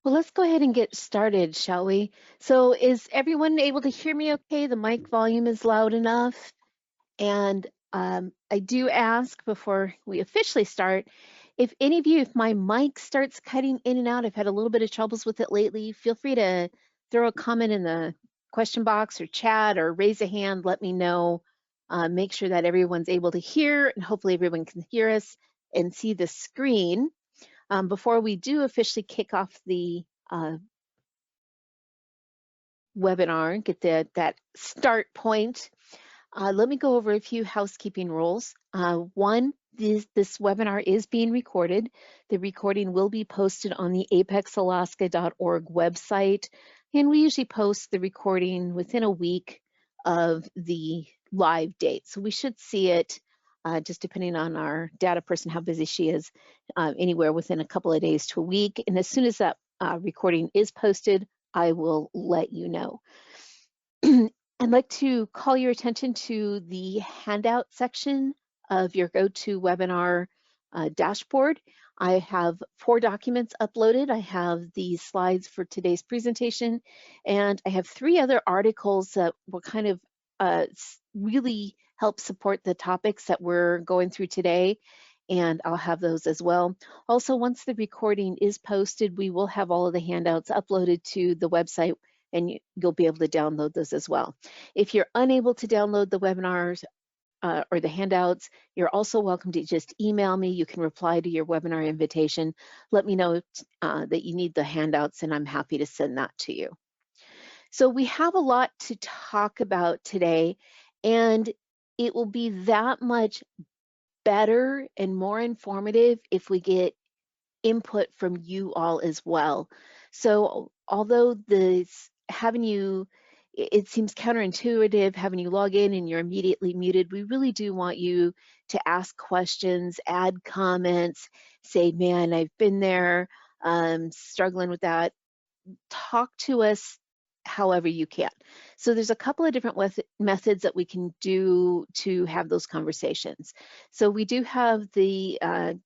Well, let's go ahead and get started, shall we? So is everyone able to hear me okay? The mic volume is loud enough. And I do ask before we officially start, if any of you, if my mic starts cutting in and out, I've had a little bit of troubles with it lately, feel free to throw a comment in the question box or chat or raise a hand, let me know. Make sure that everyone's able to hear and hopefully everyone can hear us and see the screen. Before we do officially kick off the webinar, get that start point, let me go over a few housekeeping rules. One, this webinar is being recorded. The recording will be posted on the apexalaska.org website, and we usually post the recording within a week of the live date. So we should see it, just depending on our data person, how busy she is, anywhere within a couple of days to a week. And as soon as that recording is posted, I will let you know. I'd like to call your attention to the handout section of your GoToWebinar dashboard. I have 4 documents uploaded. I have the slides for today's presentation, and I have 3 other articles that will kind of really help support the topics that we're going through today, and I'll have those as well. Also, once the recording is posted, we will have all of the handouts uploaded to the website, and you'll be able to download those as well. If you're unable to download the webinars or the handouts, you're also welcome to just email me. You can reply to your webinar invitation. Let me know that you need the handouts, and I'm happy to send that to you. So we have a lot to talk about today, and it will be that much better and more informative if we get input from you all as well. So although having you, it seems counterintuitive having you log in and you're immediately muted, we really do want you to ask questions, add comments, say, man, I've been there, struggling with that. Talk to us however you can. So there's a couple of different methods that we can do to have those conversations. So we do have the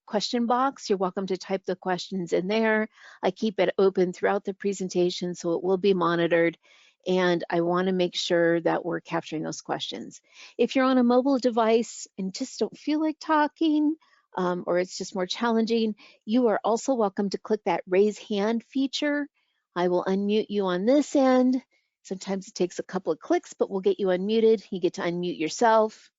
question box. You're welcome to type the questions in there. I keep it open throughout the presentation, so it will be monitored. And I want to make sure that we're capturing those questions. If you're on a mobile device and just don't feel like talking, or it's just more challenging, you are also welcome to click that raise hand feature. I will unmute you on this end. Sometimes it takes a couple of clicks, but we'll get you unmuted. You get to unmute yourself.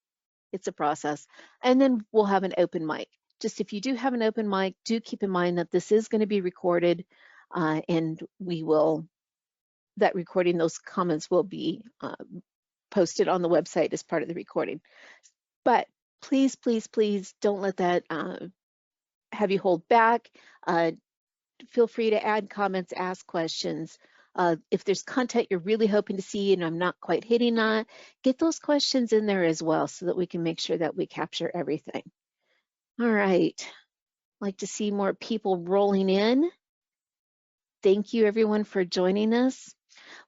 It's a process. And then we'll have an open mic. Just if you do have an open mic, do keep in mind that this is going to be recorded, and we will, that recording, those comments will be posted on the website as part of the recording. But please, please, please don't let that have you hold back. Feel free to add comments, ask questions. If there's content you're really hoping to see and I'm not quite hitting on, get those questions in there as well so that we can make sure that we capture everything. All right, I'd like to see more people rolling in. Thank you everyone for joining us.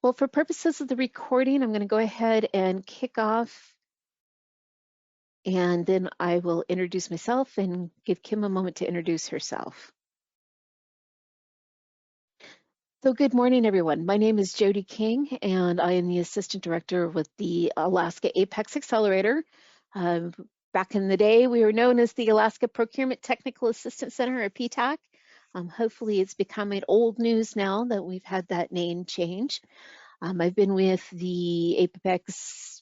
Well, for purposes of the recording, I'm going to go ahead and kick off, and then I will introduce myself and give Kim a moment to introduce herself. So good morning, everyone. My name is Jody King, and I am the Assistant Director with the Alaska Apex Accelerator. Back in the day, we were known as the Alaska Procurement Technical Assistance Center, or PTAC. Hopefully it's becoming old news now that we've had that name change. I've been with the Apex,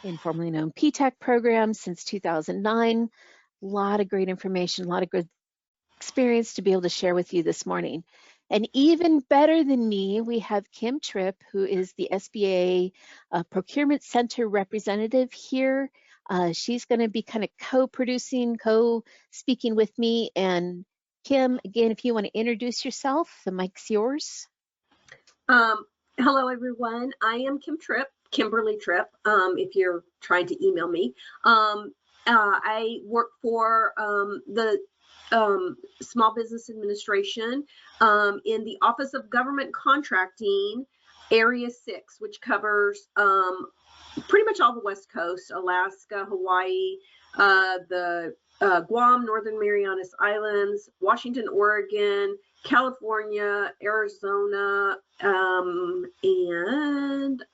informally known PTAC program, since 2009. A lot of great information, a lot of good experience to be able to share with you this morning. And even better than me, we have Kim Tripp, who is the SBA Procurement Center representative here. She's going to be kind of co-producing, co-speaking with me. And Kim, again, if you want to introduce yourself, the mic's yours. Hello, everyone. I am Kim Tripp, Kimberly Tripp, if you're trying to email me. I work for the Small Business Administration in the Office of Government Contracting, Area 6, which covers pretty much all the West Coast, Alaska, Hawaii, the Guam, Northern Marianas Islands, Washington, Oregon, California, Arizona, and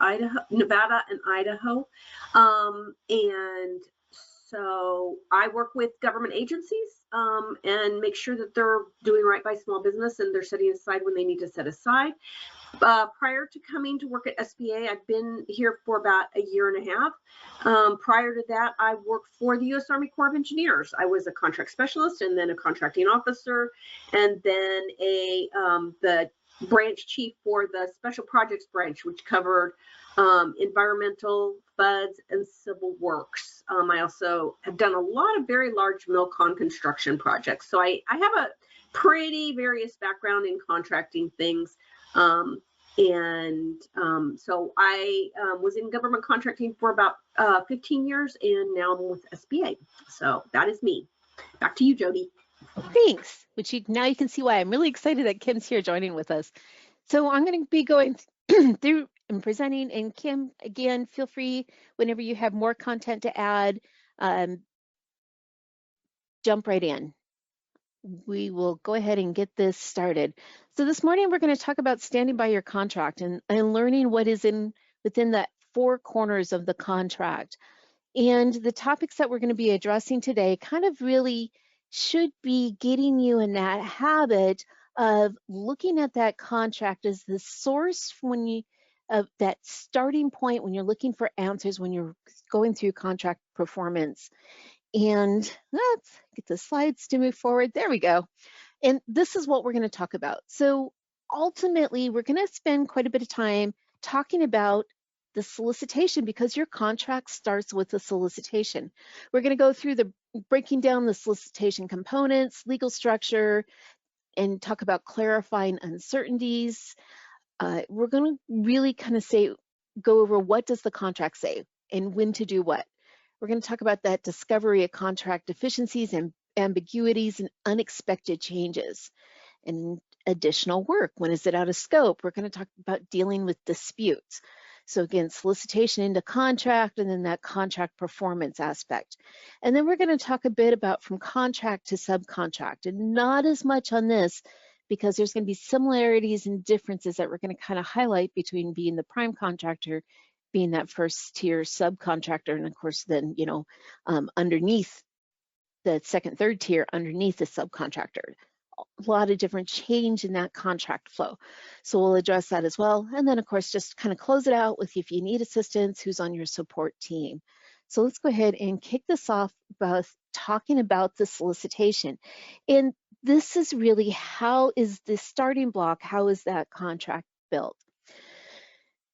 Idaho, Nevada and Idaho. And so I work with government agencies and make sure that they're doing right by small business and they're setting aside when they need to set aside. Prior to coming to work at SBA, I've been here for about a year and a half. Prior to that, I worked for the U.S. Army Corps of Engineers. I was a contract specialist and then a contracting officer, and then the branch chief for the Special Projects branch, which covered environmental, FUDs, and civil works. I also have done a lot of very large MILCON construction projects. So I have a pretty various background in contracting things. So I was in government contracting for about 15 years, and now I'm with SBA. So that is me. Back to you, Jody. Thanks. Now you can see why I'm really excited that Kim's here joining with us. So I'm going to be going through and presenting, and Kim, again, feel free whenever you have more content to add, jump right in. We will go ahead and get this started. So this morning we're going to talk about standing by your contract and learning what is within the four corners of the contract. And the topics that we're going to be addressing today kind of really should be getting you in that habit of looking at that contract as the source of that starting point when you're looking for answers, when you're going through contract performance. And let's get the slides to move forward. There we go. And this is what we're going to talk about. So ultimately, we're going to spend quite a bit of time talking about the solicitation because your contract starts with a solicitation. We're going to go through breaking down the solicitation components, legal structure, and talk about clarifying uncertainties. We're going to really kind of go over what does the contract say and when to do what. We're going to talk about that discovery of contract deficiencies and ambiguities and unexpected changes and additional work. When is it out of scope? We're going to talk about dealing with disputes. So again, solicitation into contract and then that contract performance aspect. And then we're going to talk a bit about from contract to subcontract, and not as much on this because there's going to be similarities and differences that we're going to kind of highlight between being the prime contractor, being that first tier subcontractor, and of course then, underneath the second, third tier, underneath the subcontractor. A lot of different change in that contract flow. So we'll address that as well. And then of course, just kind of close it out with if you need assistance, who's on your support team. So let's go ahead and kick this off by talking about the solicitation. And this is really how is the starting block, how is that contract built?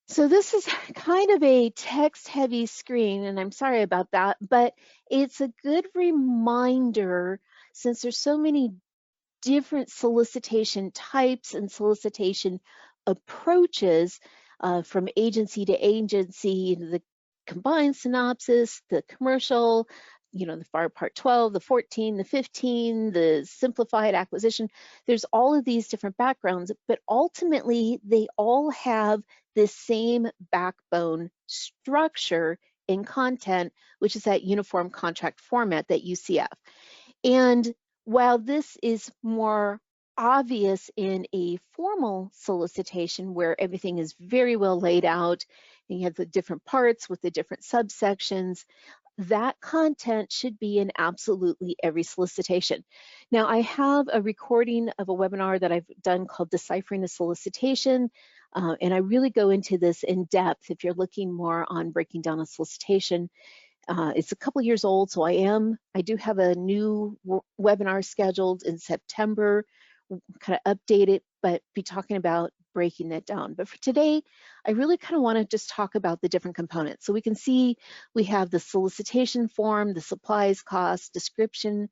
So this is kind of a text-heavy screen, and I'm sorry about that, but it's a good reminder since there's so many different solicitation types and solicitation approaches from agency to agency, the combined synopsis, the commercial, the FAR Part 12, the 14, the 15, the simplified acquisition. There's all of these different backgrounds, but ultimately they all have this same backbone structure in content, which is that uniform contract format, that UCF. And while this is more obvious in a formal solicitation where everything is very well laid out and you have the different parts with the different subsections, that content should be in absolutely every solicitation. Now, I have a recording of a webinar that I've done called Deciphering a Solicitation, and I really go into this in depth if you're looking more on breaking down a solicitation. It's a couple years old, so I do have a new webinar scheduled in September, kind of update it, but be talking about breaking that down. But for today, I really kind of want to just talk about the different components. So we can see we have the solicitation form, the supplies cost, description,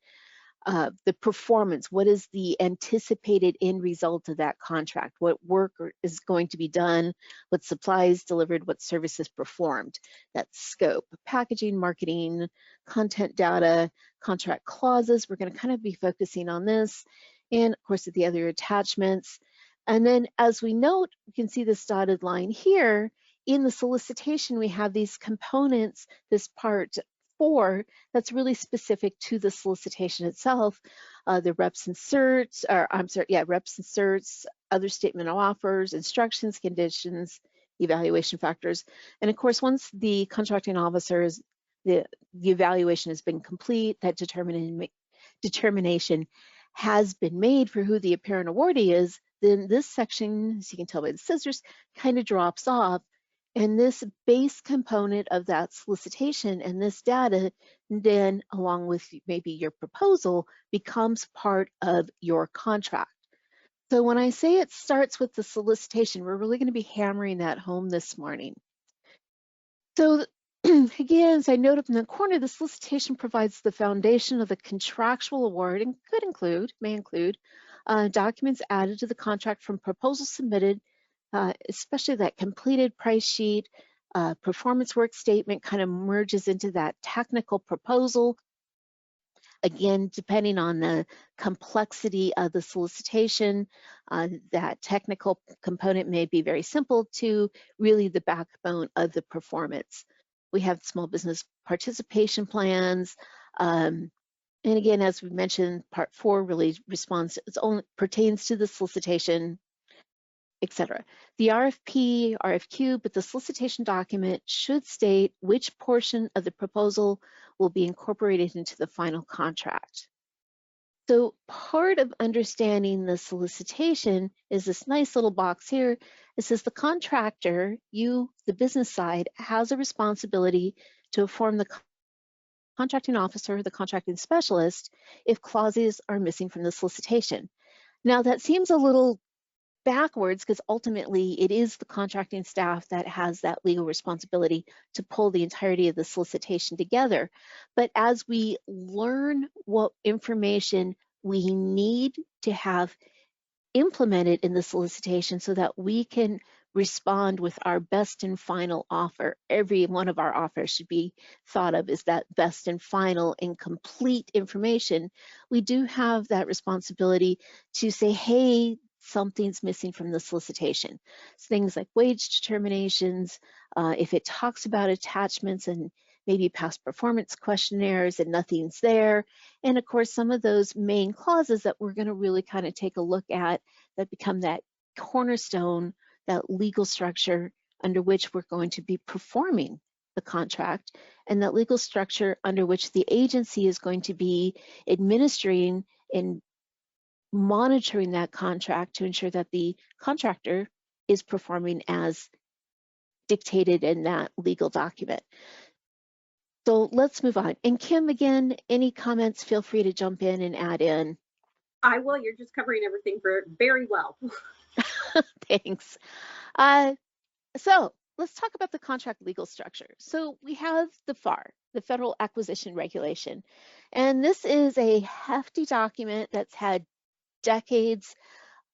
the performance, what is the anticipated end result of that contract, what work is going to be done, what supplies delivered, what services performed, that scope, packaging, marketing, content data, contract clauses. We're going to kind of be focusing on this, and of course the other attachments. And then as we note, you can see this dotted line here. In the solicitation, we have these components, this part 4 that's really specific to the solicitation itself. The reps inserts, or I'm sorry, yeah, reps inserts, other statement of offers, instructions, conditions, evaluation factors. And of course, once the contracting officers, the evaluation has been complete, that determination has been made for who the apparent awardee is, then this section, as you can tell by the scissors, kind of drops off. And this base component of that solicitation and this data, then along with maybe your proposal, becomes part of your contract. So when I say it starts with the solicitation, we're really going to be hammering that home this morning. So again, as I note up in the corner, the solicitation provides the foundation of the contractual award and may include documents added to the contract from proposals submitted, especially that completed price sheet, performance work statement kind of merges into that technical proposal. Again, depending on the complexity of the solicitation, that technical component may be very simple to really the backbone of the performance. We have small business participation plans. And again, as we mentioned, part 4 really pertains to the solicitation, etc. The RFP, RFQ, but the solicitation document should state which portion of the proposal will be incorporated into the final contract. So part of understanding the solicitation is this nice little box here. It says the contractor, you, the business side, has a responsibility to inform the contracting officer, the contracting specialist, if clauses are missing from the solicitation. Now that seems a little backwards because ultimately it is the contracting staff that has that legal responsibility to pull the entirety of the solicitation together. But as we learn what information we need to have implemented in the solicitation so that we can respond with our best and final offer. Every one of our offers should be thought of as that best and final and complete information. We do have that responsibility to say, hey, something's missing from the solicitation. It's things like wage determinations, if it talks about attachments and maybe past performance questionnaires and nothing's there. And of course, some of those main clauses that we're going to really kind of take a look at that become that cornerstone, that legal structure under which we're going to be performing the contract, and that legal structure under which the agency is going to be administering and monitoring that contract to ensure that the contractor is performing as dictated in that legal document. So let's move on. And Kim, again, any comments, feel free to jump in and add in. I will. You're just covering everything very well. Thanks. So let's talk about the contract legal structure. So we have the FAR, the Federal Acquisition Regulation, and this is a hefty document that's had decades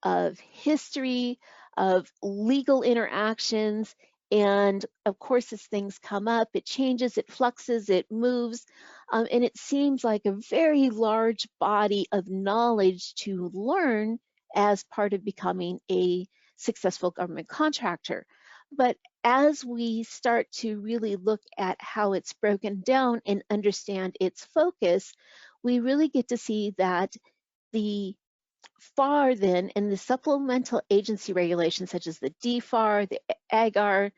of history, of legal interactions, and of course, as things come up, it changes, it fluxes, it moves, and it seems like a very large body of knowledge to learn as part of becoming a successful government contractor. But as we start to really look at how it's broken down and understand its focus, we really get to see that the FAR then and the supplemental agency regulations such as the DFAR, the AGAR,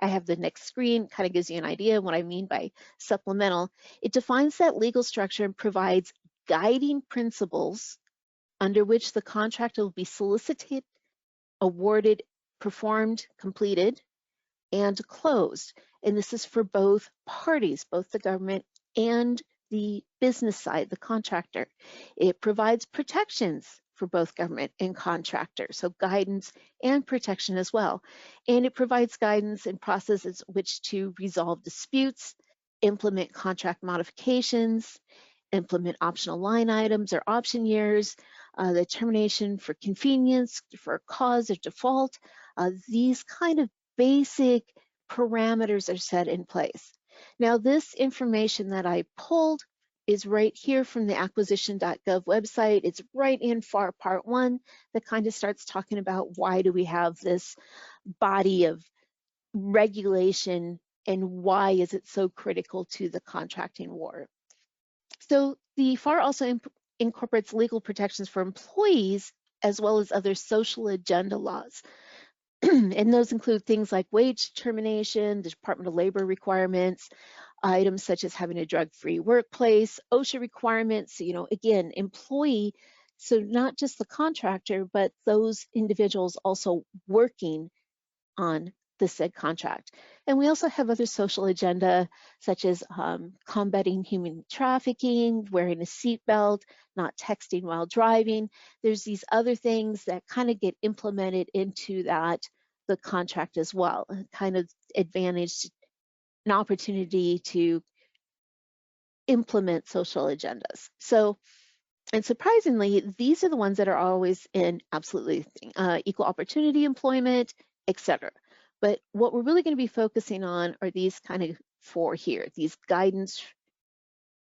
I have the next screen, kind of gives you an idea of what I mean by supplemental. It defines that legal structure and provides guiding principles under which the contract will be solicited, awarded, performed, completed, and closed. And this is for both parties, both the government and the business side, the contractor. It provides protections for both government and contractor, so guidance and protection as well. And it provides guidance and processes which to resolve disputes, implement contract modifications, implement optional line items or option years, the termination for convenience, for cause or default. These kind of basic parameters are set in place. Now, this information that I pulled is right here from the acquisition.gov website. It's right in FAR Part 1 that kind of starts talking about why do we have this body of regulation and why is it so critical to the contracting war. So the FAR also incorporates legal protections for employees as well as other social agenda laws. And those include things like wage determination, the Department of Labor requirements, items such as having a drug-free workplace, OSHA requirements, again, employee, so not just the contractor, but those individuals also working on the said contract. And we also have other social agenda, such as combating human trafficking, wearing a seatbelt, not texting while driving. There's these other things that kind of get implemented into the contract as well, kind of advantage, an opportunity to implement social agendas. So, and surprisingly, these are the ones that are always in absolutely equal opportunity employment, etc. But what we're really going to be focusing on are these kind of four here, these guidance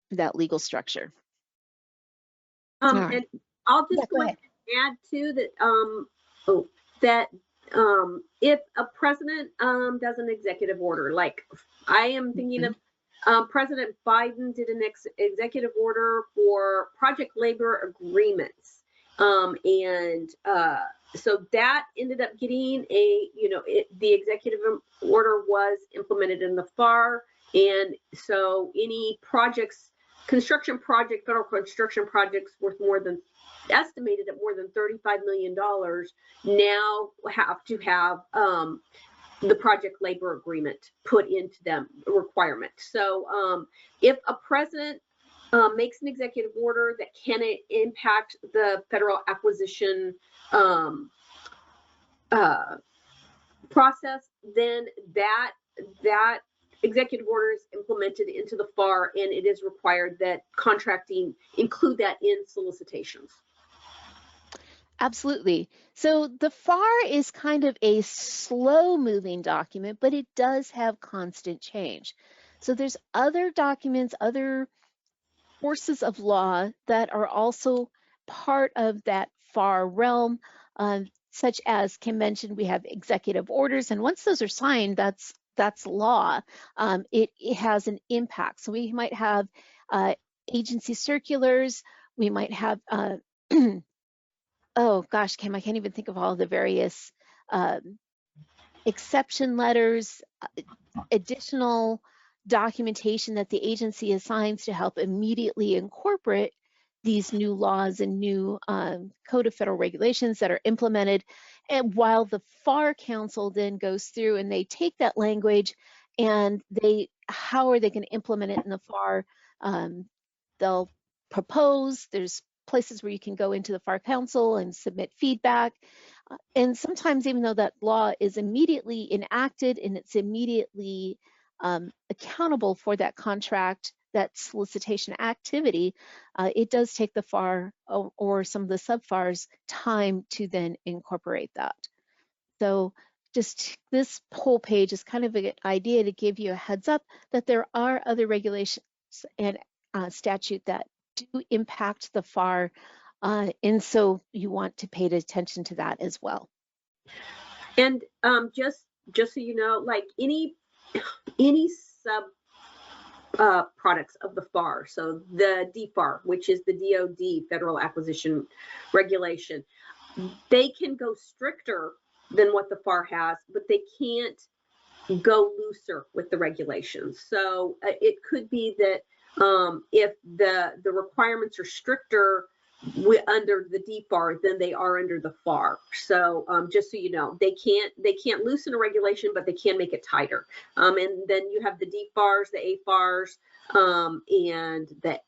for that legal structure. All right. And I'll just go ahead. add to that, if a president does an executive order, like I am thinking of President Biden did an executive order for project labor agreements. So that ended up getting the executive order was implemented in the FAR. And so any projects, federal construction projects estimated at more than $35 million now have to have the project labor agreement put into them, a requirement. So if a president makes an executive order that can impact the federal acquisition process, then that executive order is implemented into the FAR, and it is required that contracting include that in solicitations. Absolutely. So the FAR is kind of a slow-moving document, but it does have constant change. So there's other documents, other forces of law that are also part of that FAR realm, such as Kim mentioned, we have executive orders, and once those are signed, that's law. It has an impact. So we might have agency circulars, we might have oh gosh, Kim, I can't even think of all the various exception letters, additional documentation that the agency assigns to help immediately incorporate these new laws and new Code of Federal Regulations that are implemented. And while the FAR Council then goes through and they take that language and how are they going to implement it in the FAR? They'll propose, there's places where you can go into the FAR Council and submit feedback. And sometimes even though that law is immediately enacted and it's immediately accountable for that contract, that solicitation activity, it does take the FAR or some of the sub-FARs time to then incorporate that. So just this whole page is kind of an idea to give you a heads up that there are other regulations and statute that do impact the FAR, and so you want to pay attention to that as well. And just so you know, like any sub products of the FAR, so the DFAR, which is the DoD Federal Acquisition Regulation, they can go stricter than what the FAR has, but they can't go looser with the regulations. So it could be that if the requirements are stricter under the DFAR than they are under the FAR. So just so you know, they can't loosen a regulation, but they can make it tighter. And then you have the DFARs, the AFARs, and the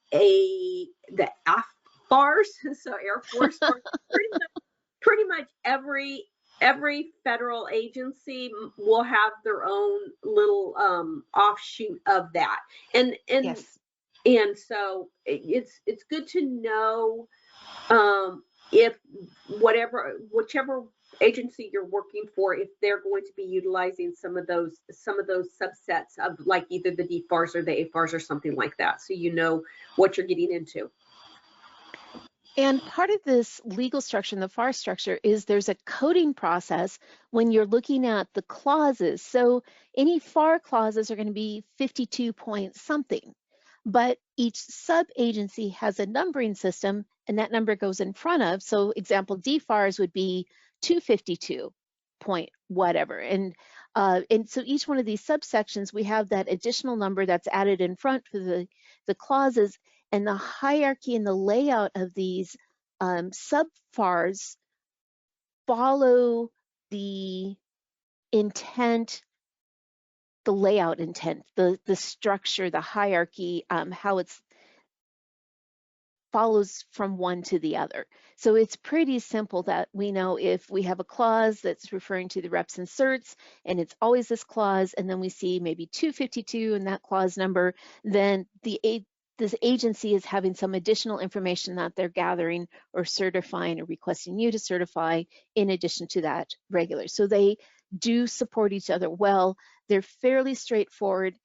AFFARs, so Air Force. pretty much every federal agency will have their own little offshoot of that. And yes. And so it's good to know if whichever agency you're working for, if they're going to be utilizing some of those subsets of like either the DFARs or the AFARs or something like that, so you know what you're getting into. And part of this legal structure and the FAR structure is there's a coding process when you're looking at the clauses. So any FAR clauses are going to be 52 point something, but each sub-agency has a numbering system and that number goes in front of. So example, DFARs would be 252 point whatever. And so each one of these subsections, we have that additional number that's added in front for the clauses, and the hierarchy and the layout of these sub-FARs follow the intent, the layout intent, the structure, the hierarchy, how it's follows from one to the other. So it's pretty simple that we know if we have a clause that's referring to the reps and certs, and it's always this clause, and then we see maybe 252 in that clause number, then this agency is having some additional information that they're gathering or certifying or requesting you to certify in addition to that regular. So they do support each other well. They're fairly straightforward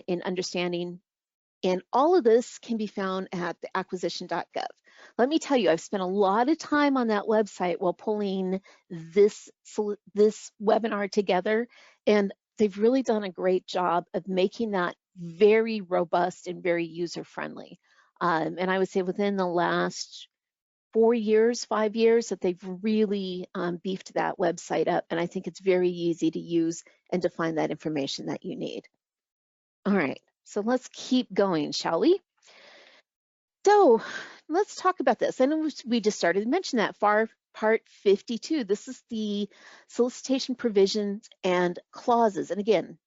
in understanding, and all of this can be found at the acquisition.gov. Let me tell you, I've spent a lot of time on that website while pulling this webinar together, and they've really done a great job of making that very robust and very user-friendly. And I would say within the last 4 years, 5 years, that they've really beefed that website up, and I think it's very easy to use and to find that information that you need. All right, so let's keep going, shall we? So let's talk about this. And we just started to mention that FAR Part 52. This is the solicitation provisions and clauses. And again,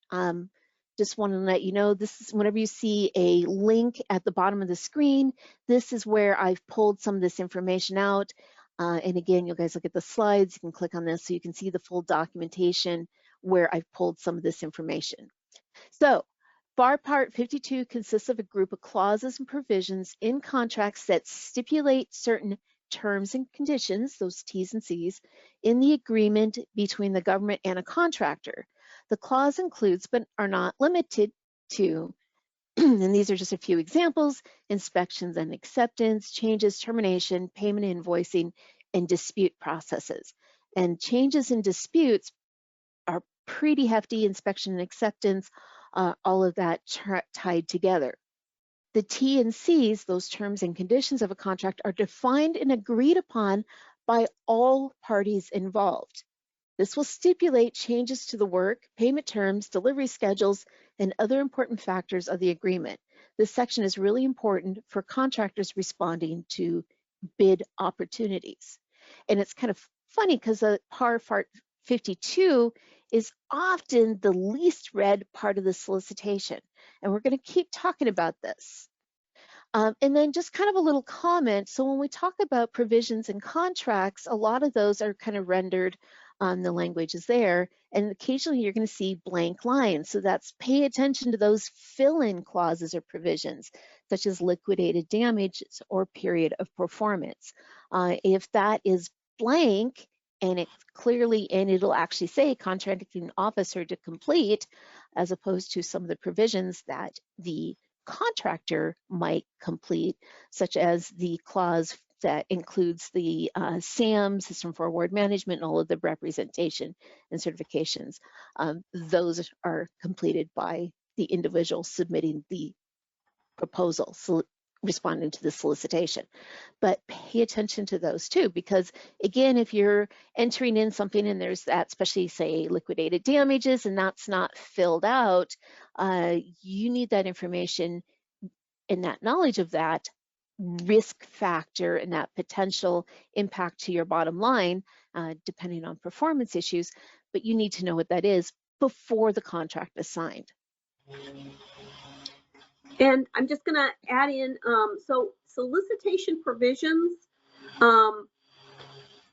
just want to let you know, this is whenever you see a link at the bottom of the screen, this is where I've pulled some of this information out. And again, you guys look at the slides, you can click on this so you can see the full documentation where I've pulled some of this information. So FAR Part 52 consists of a group of clauses and provisions in contracts that stipulate certain terms and conditions, those T's and C's, in the agreement between the government and a contractor. The clause includes, but are not limited to, and these are just a few examples, inspections and acceptance, changes, termination, payment invoicing, and dispute processes. And changes and disputes are pretty hefty, inspection and acceptance, all of that tied together. The T and C's, those terms and conditions of a contract, are defined and agreed upon by all parties involved. This will stipulate changes to the work, payment terms, delivery schedules, and other important factors of the agreement. This section is really important for contractors responding to bid opportunities. And it's kind of funny because FAR Part 52 is often the least read part of the solicitation. And we're going to keep talking about this. And then just kind of a little comment. So when we talk about provisions and contracts, a lot of those are kind of rendered, the language is there, and occasionally you're going to see blank lines. So that's pay attention to those fill-in clauses or provisions, such as liquidated damages or period of performance. If that is blank, and it's clearly, and it'll actually say contracting officer to complete, as opposed to some of the provisions that the contractor might complete, such as the clause that includes the SAM, System for Award Management, and all of the representation and certifications. Those are completed by the individual submitting the proposal, so responding to the solicitation. But pay attention to those too, because again, if you're entering in something and there's that, especially say liquidated damages, and that's not filled out, you need that information and that knowledge of that risk factor and that potential impact to your bottom line, depending on performance issues, but you need to know what that is before the contract is signed. And I'm just going to add in, so solicitation provisions,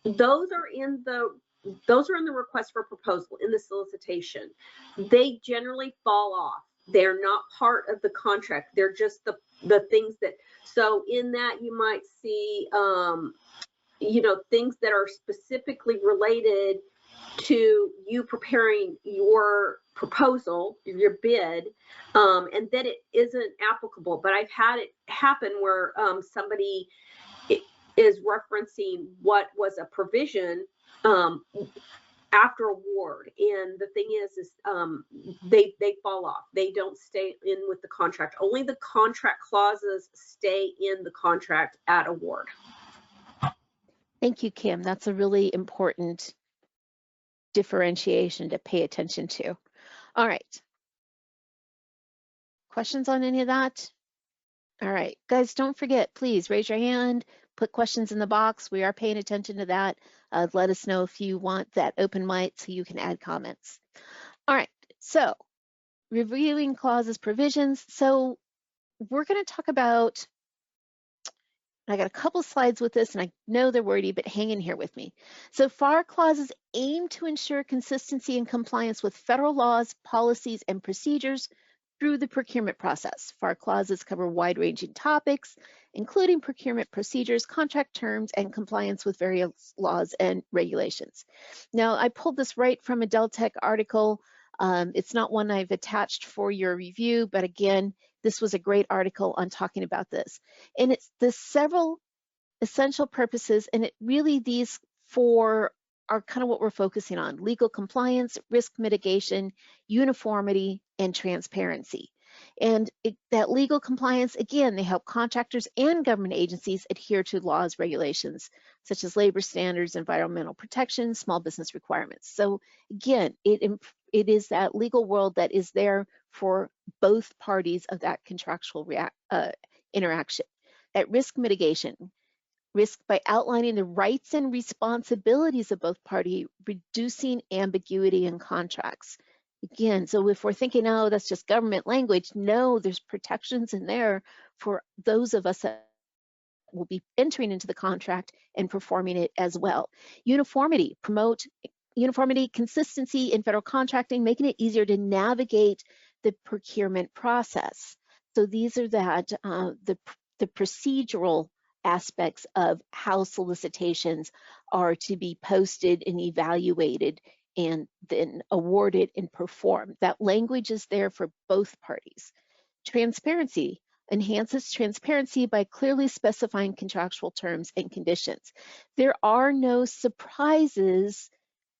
those are in the request for proposal in the solicitation. They generally fall off. They're not part of the contract. They're just the things that, so in that you might see, things that are specifically related to you preparing your proposal, your bid, and then it isn't applicable. But I've had it happen where somebody is referencing what was a provision after award. And the thing is they fall off. They don't stay in with the contract. Only the contract clauses stay in the contract at award. Thank you, Kim. That's a really important differentiation to pay attention to. All right. Questions on any of that? All right, guys, don't forget, please raise your hand, put questions in the box. We are paying attention to that. Let us know if you want that open mic so you can add comments. All right, so reviewing clauses, provisions. So we're going to talk about, I got a couple slides with this, and I know they're wordy, but hang in here with me. So FAR clauses aim to ensure consistency and compliance with federal laws, policies, and procedures through the procurement process. FAR clauses cover wide-ranging topics, including procurement procedures, contract terms, and compliance with various laws and regulations. Now, I pulled this right from a Deltec article. It's not one I've attached for your review, but again, this was a great article on talking about this. And it's the several essential purposes, and it really, these four are kind of what we're focusing on: legal compliance, risk mitigation, uniformity, and transparency. And that legal compliance, again, they help contractors and government agencies adhere to laws, regulations, such as labor standards, environmental protection, small business requirements. So again, it is that legal world that is there for both parties of that contractual interaction. That risk mitigation, risk by outlining the rights and responsibilities of both parties, reducing ambiguity in contracts. Again, so if we're thinking, oh, that's just government language, no, there's protections in there for those of us that will be entering into the contract and performing it as well. Uniformity, promote uniformity, consistency in federal contracting, making it easier to navigate the procurement process. So these are the procedural aspects of how solicitations are to be posted and evaluated and then awarded and performed. That language is there for both parties. Transparency enhances transparency by clearly specifying contractual terms and conditions. There are no surprises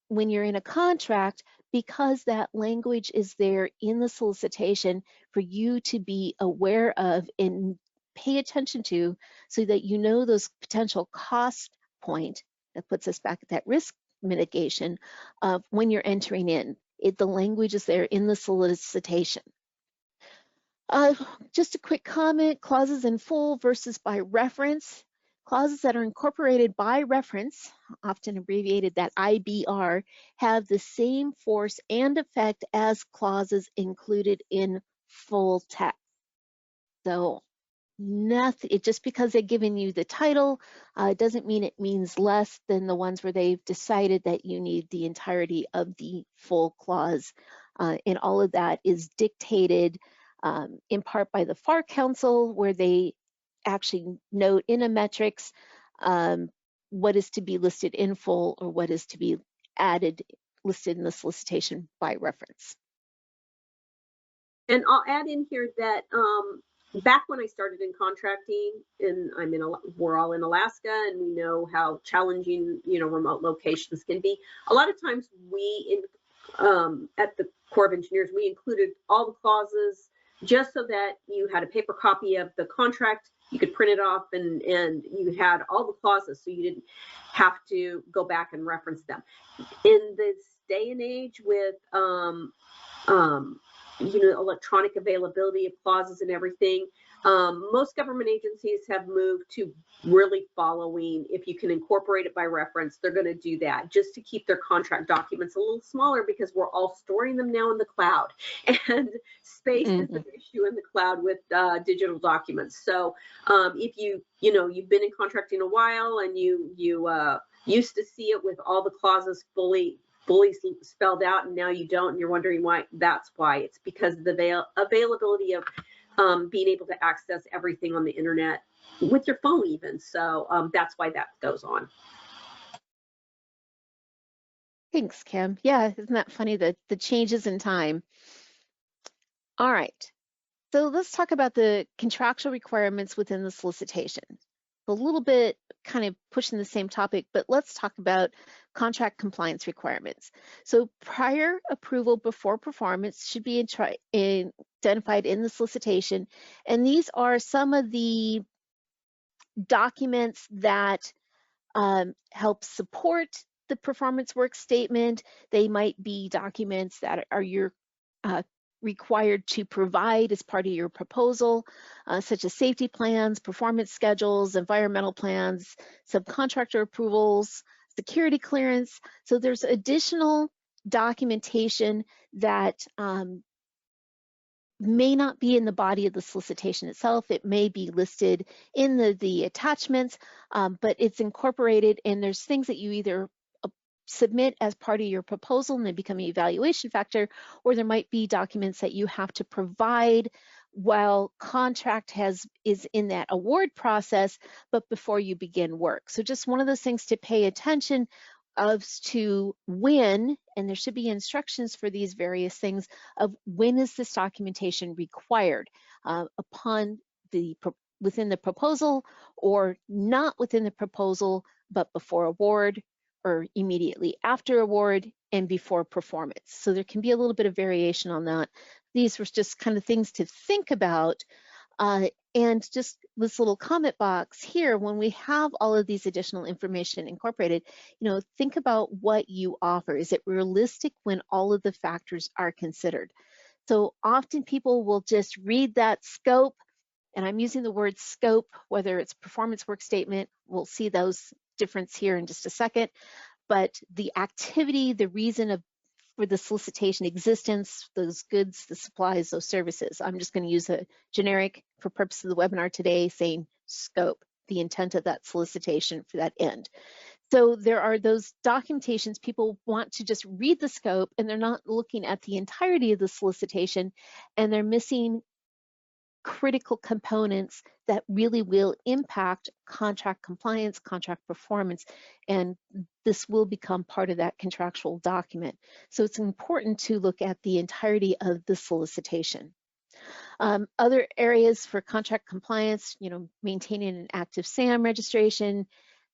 when you're in a contract because that language is there in the solicitation for you to be aware of and pay attention to, so that you know those potential cost point. That puts us back at that risk mitigation of when you're entering in. The language is there in the solicitation. Just a quick comment: clauses in full versus by reference. Clauses that are incorporated by reference, often abbreviated that IBR, have the same force and effect as clauses included in full text. So nothing, just because they're giving you the title, doesn't mean it means less than the ones where they've decided that you need the entirety of the full clause. And all of that is dictated in part by the FAR Council, where they actually note in a metrics what is to be listed in full or what is to be added, listed in the solicitation by reference. And I'll add in here that back when I started in contracting, and we're all in Alaska, and we know how challenging, remote locations can be. A lot of times we, at the Corps of Engineers, we included all the clauses just so that you had a paper copy of the contract, you could print it off, and you had all the clauses, so you didn't have to go back and reference them. In this day and age with electronic availability of clauses and everything, most government agencies have moved to really following, if you can incorporate it by reference, they're going to do that just to keep their contract documents a little smaller, because we're all storing them now in the cloud, and space is an issue in the cloud with digital documents. So if you've been in contracting a while and you used to see it with all the clauses fully spelled out, and now you don't, and you're wondering why, that's why. It's because of the availability of being able to access everything on the internet with your phone even. So that's why that goes on. Thanks, Kim. Yeah, isn't that funny, the changes in time? All right, so let's talk about the contractual requirements within the solicitation. a little bit kind of pushing the same topic, but let's talk about contract compliance requirements. So prior approval before performance should be identified in the solicitation. And these are some of the documents that help support the performance work statement. They might be documents that are your required to provide as part of your proposal, such as safety plans, performance schedules, environmental plans, subcontractor approvals, security clearance. So there's additional documentation that may not be in the body of the solicitation itself. It may be listed in the attachments, but it's incorporated, and there's things that you either submit as part of your proposal and they become an evaluation factor, or there might be documents that you have to provide while contract is in that award process, but before you begin work. So just one of those things to pay attention as to when, and there should be instructions for these various things of when is this documentation required upon within the proposal, or not within the proposal, but before award, or immediately after award, and before performance. So there can be a little bit of variation on that. These were just kind of things to think about. And just this little comment box here, when we have all of these additional information incorporated, think about what you offer. Is it realistic when all of the factors are considered? So often people will just read that scope, and I'm using the word scope, whether it's performance work statement, we'll see those difference here in just a second, but the activity, the reason for the solicitation existence, those goods, the supplies, those services. I'm just going to use a generic for purpose of the webinar today, saying scope, the intent of that solicitation for that end. So there are those documentations, people want to just read the scope and they're not looking at the entirety of the solicitation, and they're missing critical components that really will impact contract compliance, contract performance, and this will become part of that contractual document. So it's important to look at the entirety of the solicitation. Other areas for contract compliance, maintaining an active SAM registration,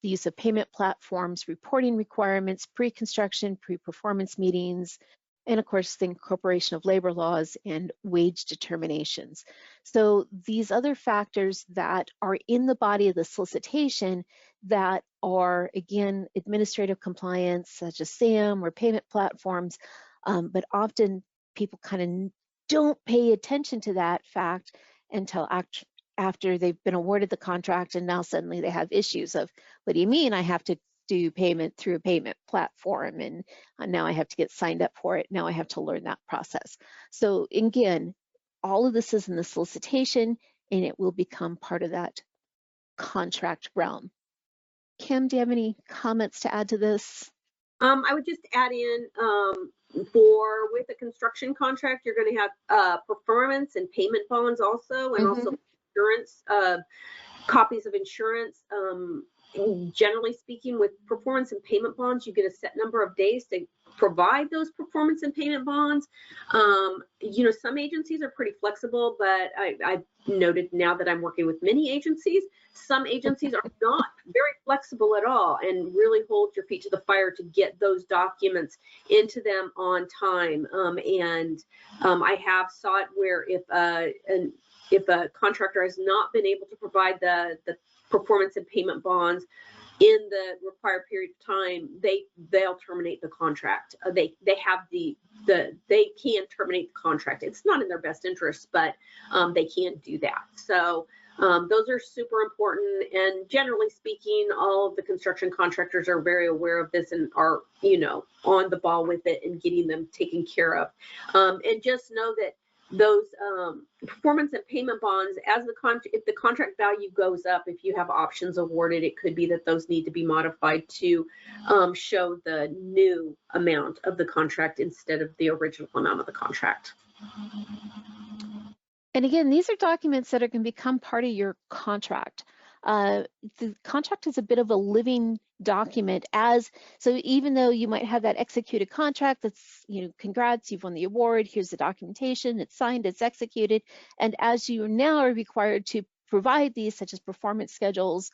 the use of payment platforms, reporting requirements, pre-construction, pre-performance meetings, and of course the incorporation of labor laws and wage determinations. So these other factors that are in the body of the solicitation that are, again, administrative compliance, such as SAM or payment platforms, but often people kind of don't pay attention to that fact until after they've been awarded the contract, and now suddenly they have issues of, what do you mean I have to do payment through a payment platform, and now I have to get signed up for it, now I have to learn that process. So again, all of this is in the solicitation, and it will become part of that contract realm. Kim, do you have any comments to add to this? I would just add in, with a construction contract, you're going to have performance and payment bonds also, and also insurance, copies of insurance. Generally speaking, with performance and payment bonds, you get a set number of days to provide those performance and payment bonds. Some agencies are pretty flexible, but I've noted now that I'm working with many agencies, some agencies are not very flexible at all and really hold your feet to the fire to get those documents into them on time. I have saw it where if a contractor has not been able to provide the performance and payment bonds in the required period of time, they'll terminate the contract. They can terminate the contract. It's not in their best interest, but they can do that. So those are super important. And generally speaking, all of the construction contractors are very aware of this and are, on the ball with it and getting them taken care of. And just know that those performance and payment bonds, if the contract value goes up, if you have options awarded, it could be that those need to be modified to show the new amount of the contract instead of the original amount of the contract. And again, these are documents that are going to become part of your contract. The contract is a bit of a living document, so even though you might have that executed contract that's, congrats, you've won the award, here's the documentation, it's signed, it's executed, and as you now are required to provide these, such as performance schedules,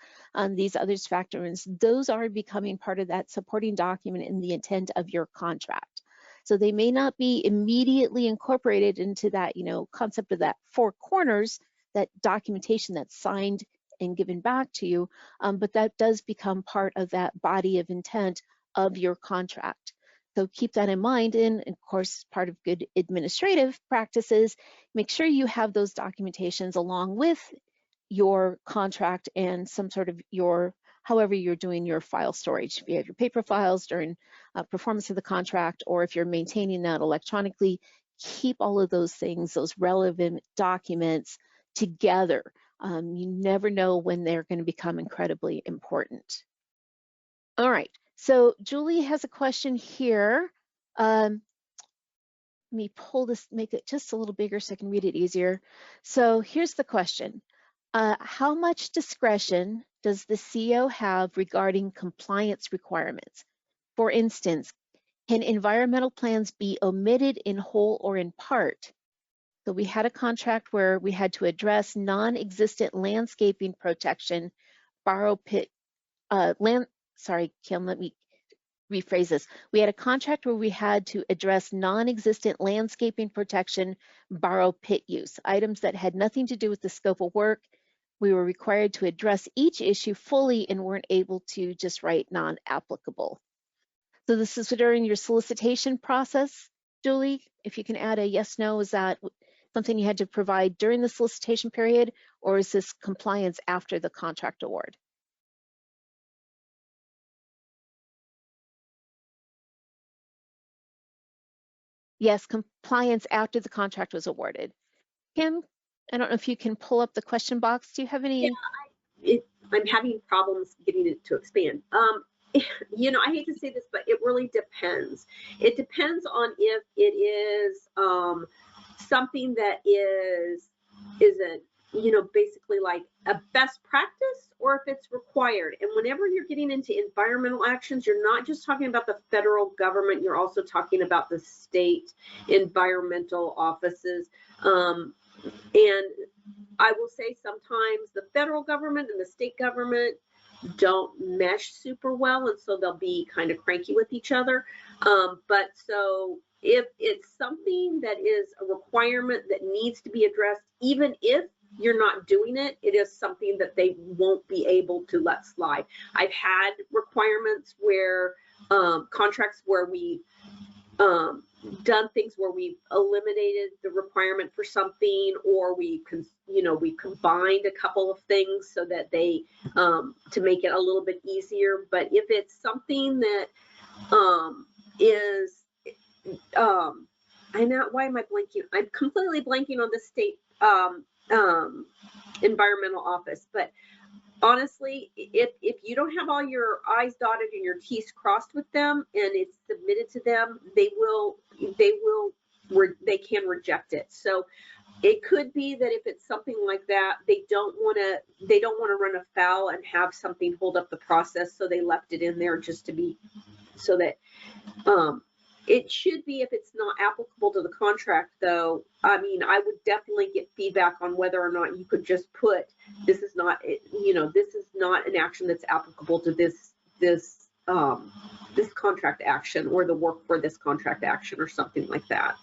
these other factors, those are becoming part of that supporting document in the intent of your contract. So they may not be immediately incorporated into that, concept of that four corners, that documentation that's signed and given back to you, but that does become part of that body of intent of your contract. So keep that in mind, and of course, part of good administrative practices, make sure you have those documentations along with your contract and some sort of however you're doing your file storage. If you have your paper files during performance of the contract, or if you're maintaining that electronically, keep all of those things, those relevant documents together. You never know when they're going to become incredibly important. All right, so Julie has a question here. Let me pull this, make it just a little bigger so I can read it easier. So here's the question. How much discretion does the CO have regarding compliance requirements? For instance, can environmental plans be omitted in whole or in part? So we had a contract where we had to address non-existent landscaping protection, borrow pit, sorry, Kim, let me rephrase this. We had a contract where we had to address non-existent landscaping protection, borrow pit use, items that had nothing to do with the scope of work. We were required to address each issue fully and weren't able to just write non-applicable. So this is during your solicitation process, Julie. If you can add a yes, no, is that something you had to provide during the solicitation period, or is this compliance after the contract award? Yes, compliance after the contract was awarded. Kim, I don't know if you can pull up the question box. Do you have any? Yeah, I'm having problems getting it to expand. I hate to say this, but it really depends. It depends on if it is something that isn't, basically like a best practice, or if it's required. And whenever you're getting into environmental actions, you're not just talking about the federal government, you're also talking about the state environmental offices. And I will say sometimes the federal government and the state government don't mesh super well, and so they'll be kind of cranky with each other. But so if it's something that is a requirement that needs to be addressed, even if you're not doing it, it is something that they won't be able to let slide. I've had requirements where contracts where we done things where we've eliminated the requirement for something, or we combined a couple of things so that they to make it a little bit easier. But if it's something that is why am I blanking? I'm completely blanking on the state environmental office. But honestly, if you don't have all your I's dotted and your T's crossed with them and it's submitted to them, they can reject it. So it could be that if it's something like that, they don't want to run afoul and have something hold up the process, so they left it in there just to be so that it should be. If it's not applicable to the contract, though, I mean, I would definitely get feedback on whether or not you could just put this is not an action that's applicable to this contract action, or the work for this contract action, or something like that.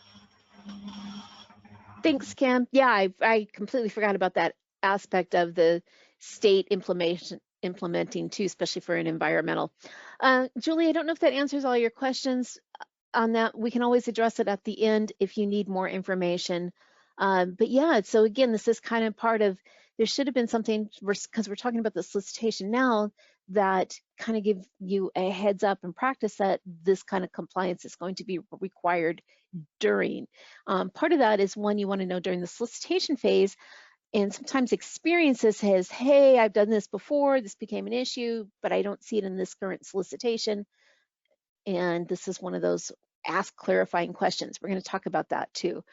Thanks, Kim. Yeah, I completely forgot about that aspect of the state implementing too, especially for an environmental. Julie, I don't know if that answers all your questions on that. We can always address it at the end if you need more information. But yeah, so again, this is kind of part of, there should have been something, because we're talking about the solicitation now, that kind of give you a heads up and practice that this kind of compliance is going to be required during. Part of that is, one, you want to know during the solicitation phase, and sometimes experiences says, hey, I've done this before, this became an issue, but I don't see it in this current solicitation. And this is one of those ask clarifying questions. We're going to talk about that too.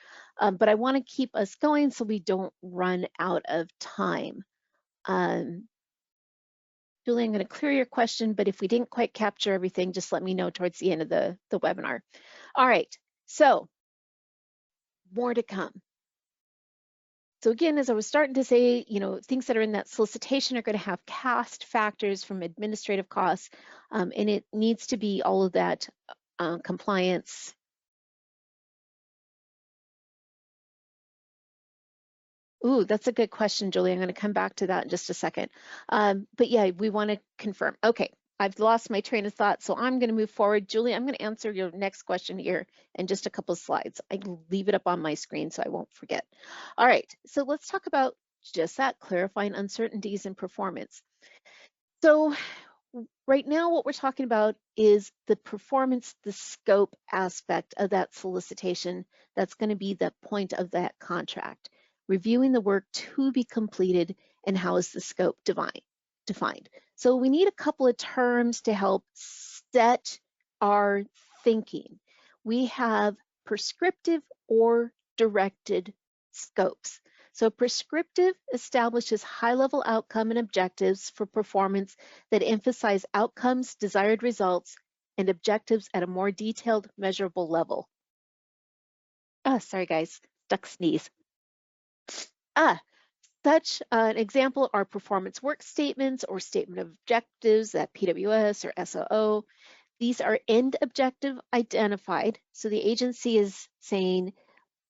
But I want to keep us going so we don't run out of time. Julie, I'm going to clear your question, but if we didn't quite capture everything, just let me know towards the end of the webinar. All right, so more to come. So again, as I was starting to say, things that are in that solicitation are going to have cost factors from administrative costs, and it needs to be all of that compliance. Ooh, that's a good question, Julie. I'm going to come back to that in just a second. But yeah, we want to confirm. Okay, I've lost my train of thought, so I'm going to move forward. Julie, I'm going to answer your next question here in just a couple of slides. I leave it up on my screen so I won't forget. All right, so let's talk about just that, clarifying uncertainties in performance. So right now, what we're talking about is the performance, the scope aspect of that solicitation. That's going to be the point of that contract. Reviewing the work to be completed and how is the scope defined. So we need a couple of terms to help set our thinking. We have prescriptive or directed scopes. So prescriptive establishes high-level outcome and objectives for performance that emphasize outcomes, desired results, and objectives at a more detailed, measurable level. Sorry guys, stuck sneeze. Such an example are performance work statements or statement of objectives at PWS or SOO. These are end objective identified. So the agency is saying,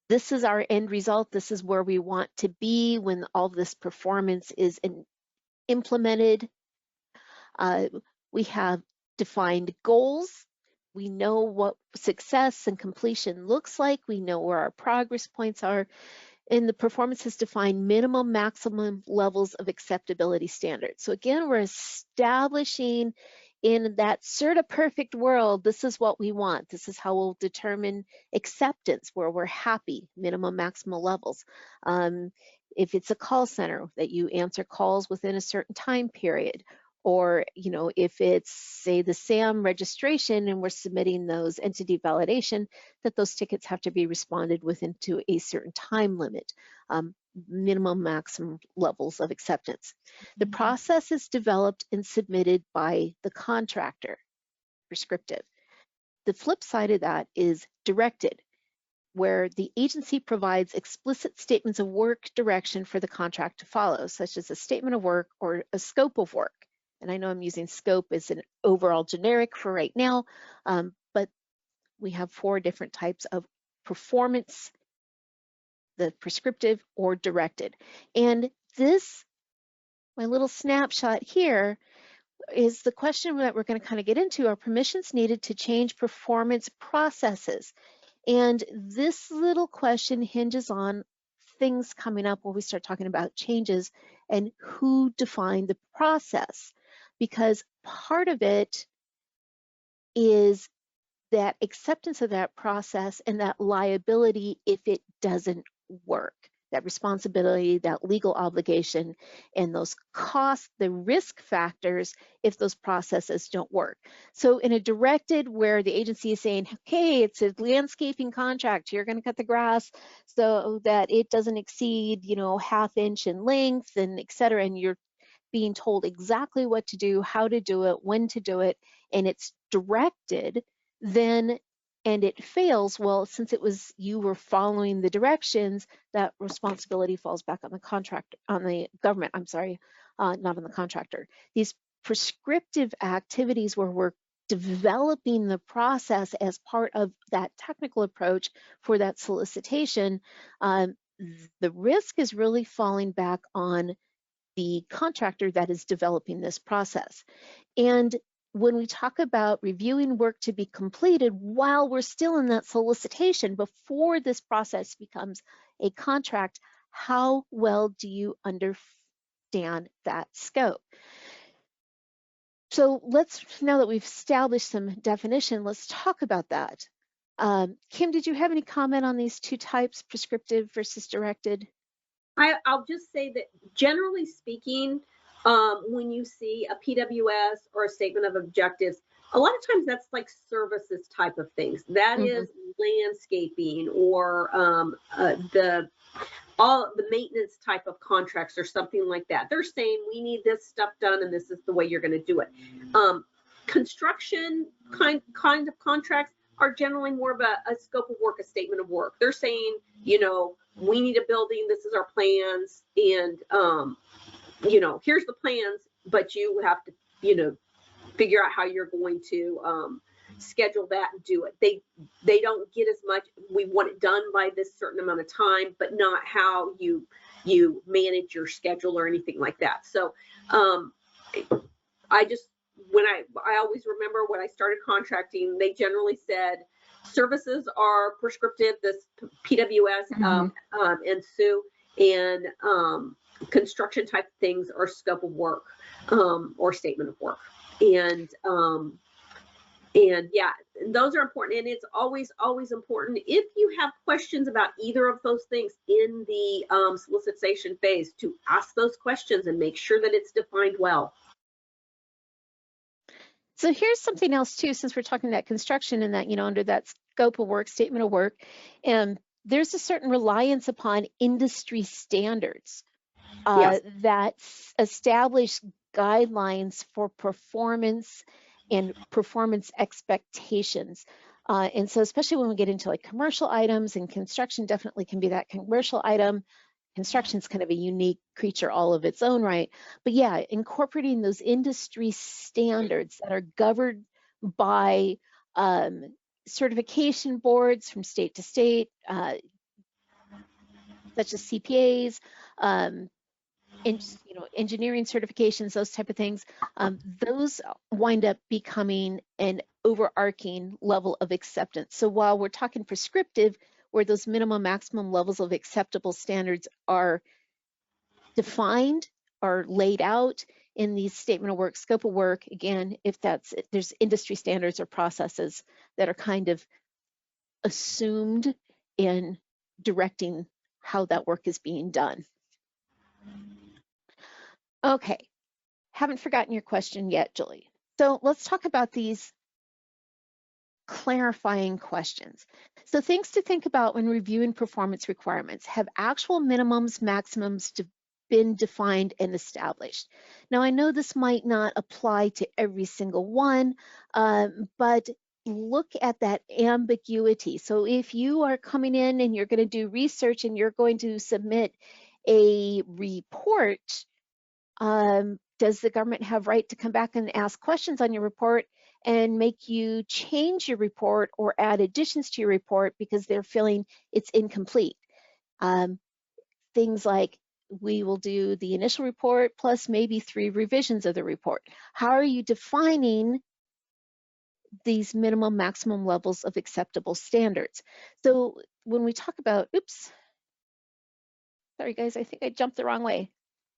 this is our end result. This is where we want to be when all this performance is implemented. We have defined goals. We know what success and completion looks like. We know where our progress points are. And the performance has defined minimum, maximum levels of acceptability standards. So again, we're establishing in that sort of perfect world, this is what we want. This is how we'll determine acceptance, where we're happy, minimum, maximal levels. If it's a call center, that you answer calls within a certain time period, or if it's, say, the SAM registration and we're submitting those entity validation, that those tickets have to be responded within to a certain time limit, minimum, maximum levels of acceptance. The process is developed and submitted by the contractor, prescriptive. The flip side of that is directed, where the agency provides explicit statements of work direction for the contract to follow, such as a statement of work or a scope of work. And I know I'm using scope as an overall generic for right now, but we have 4 different types of performance, the prescriptive or directed. And this, my little snapshot here, is the question that we're going to kind of get into. Are permissions needed to change performance processes? And this little question hinges on things coming up when we start talking about changes and who defined the process, because part of it is that acceptance of that process and that liability if it doesn't work, that responsibility, that legal obligation, and those costs, the risk factors if those processes don't work. So in a directed where the agency is saying, okay, it's a landscaping contract, you're going to cut the grass so that it doesn't exceed, ½ inch in length and et cetera, and you're being told exactly what to do, how to do it, when to do it, and it's directed, then and it fails, well, since you were following the directions, that responsibility falls back on the contractor, on the government, I'm sorry, not on the contractor. These prescriptive activities where we're developing the process as part of that technical approach for that solicitation, the risk is really falling back on the contractor that is developing this process. And when we talk about reviewing work to be completed while we're still in that solicitation, before this process becomes a contract, how well do you understand that scope? So now that we've established some definition, let's talk about that. Kim, did you have any comment on these 2 types, prescriptive versus directed? I'll just say that generally speaking, when you see a PWS or a statement of objectives, a lot of times that's like services type of things. That is landscaping or all the maintenance type of contracts or something like that. They're saying we need this stuff done and this is the way you're going to do it. Construction kind of contracts, are generally more of a scope of work, a statement of work. They're saying, you know, we need a building, this is our plans, and you know, here's the plans, but you have to, you know, figure out how you're going to schedule that and do it. They don't get as much, we want it done by this certain amount of time, but not how you manage your schedule or anything like that. So I just, when I always remember when I started contracting, they generally said services are prescriptive, this PWS and SUE, and construction type things are scope of work or statement of work. And yeah, those are important. And it's always important, if you have questions about either of those things in the solicitation phase, to ask those questions and make sure that it's defined well. So here's something else too, since we're talking about construction and that, you know, under that scope of work, statement of work, and there's a certain reliance upon industry standards that establish guidelines for performance and performance expectations. And so especially when we get into like commercial items, and construction definitely can be that commercial item. Construction is kind of a unique creature all of its own right. But yeah, incorporating those industry standards that are governed by certification boards from state to state, such as CPAs, you know, engineering certifications, those type of things, those wind up becoming an overarching level of acceptance. So while we're talking prescriptive, where those minimum maximum levels of acceptable standards are defined or laid out in these statement of work, scope of work, again, if there's industry standards or processes that are kind of assumed in directing how that work is being done. Okay, haven't forgotten your question yet, Julie. So let's talk about these clarifying questions. So things to think about when reviewing performance requirements: have actual minimums, maximums been defined and established? Now, I know this might not apply to every single one, but look at that ambiguity. So if you are coming in and you're going to do research and you're going to submit a report, does the government have right to come back and ask questions on your report and make you change your report or add additions to your report because they're feeling it's incomplete? Things like, we will do the initial report plus maybe 3 revisions of the report. How are you defining these minimum maximum levels of acceptable standards? So when we talk about, oops, sorry guys, I think I jumped the wrong way.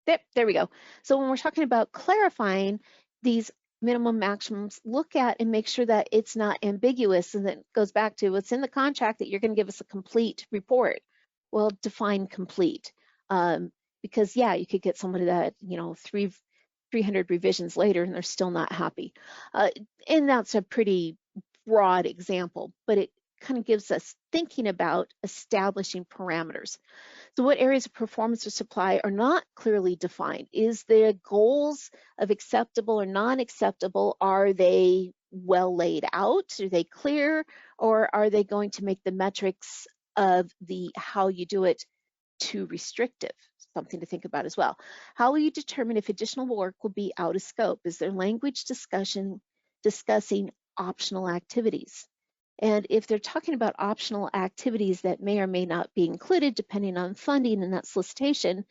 Yep, there we go. So when we're talking about clarifying these minimum maximums, look at and make sure that it's not ambiguous, and that goes back to what's in the contract, that you're going to give us a complete report. Well, define complete, because yeah, you could get somebody that, you know, 300 revisions later and they're still not happy. And that's a pretty broad example, but it kind of gives us thinking about establishing parameters. So what areas of performance or supply are not clearly defined? Is the goals of acceptable or non-acceptable, are they well laid out? Are they clear? Or are they going to make the metrics of the how you do it too restrictive? Something to think about as well. How will you determine if additional work will be out of scope? Is there language discussing optional activities? And if they're talking about optional activities that may or may not be included depending on funding in that solicitation,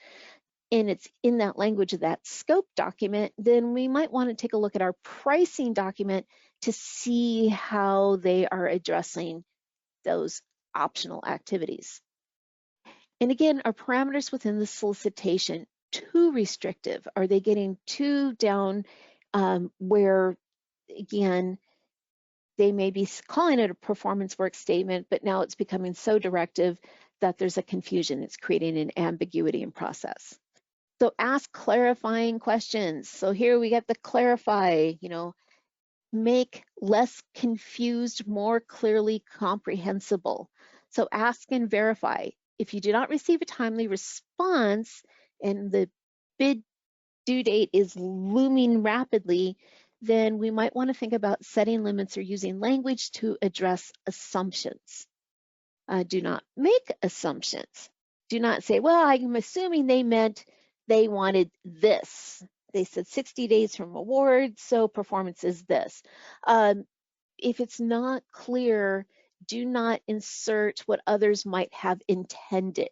and it's in that language of that scope document, then we might want to take a look at our pricing document to see how they are addressing those optional activities. And again, are parameters within the solicitation too restrictive? Are they getting too down where, again, they may be calling it a performance work statement, but now it's becoming so directive that there's a confusion. It's creating an ambiguity in process. So ask clarifying questions. So here we get the clarify, you know, make less confused, more clearly comprehensible. So ask and verify. If you do not receive a timely response and the bid due date is looming rapidly, then we might want to think about setting limits or using language to address assumptions. Do not make assumptions. Do not say, well, I'm assuming they meant they wanted this. They said 60 days from award, so performance is this. If it's not clear, do not insert what others might have intended,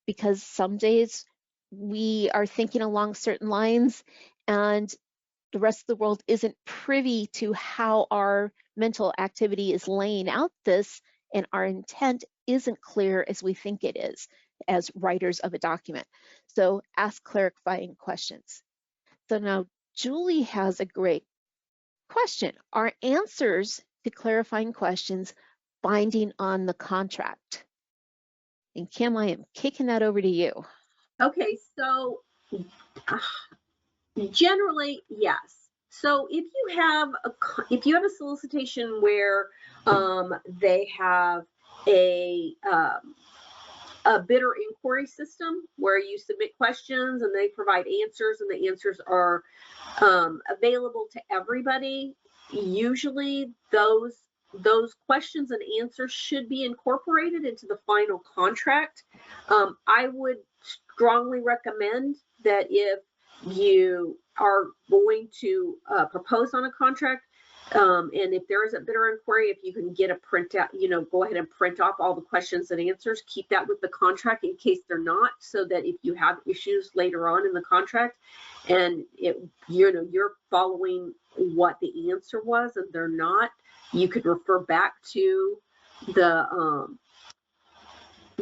because some days we are thinking along certain lines and the rest of the world isn't privy to how our mental activity is laying out this, and our intent isn't clear as we think it is as writers of a document. So ask clarifying questions. So now Julie has a great question. Are answers to clarifying questions binding on the contract? And Kim, I am kicking that over to you. Okay, so generally, yes. So if you have a solicitation where they have a bidder inquiry system where you submit questions and they provide answers, and the answers are available to everybody, usually those questions and answers should be incorporated into the final contract. I would strongly recommend that if you are going to propose on a contract, and if there is a bidder inquiry, if you can get a printout, go ahead and print off all the questions and answers, keep that with the contract in case they're not, so that if you have issues later on in the contract and you're following what the answer was and they're not, you could refer back to the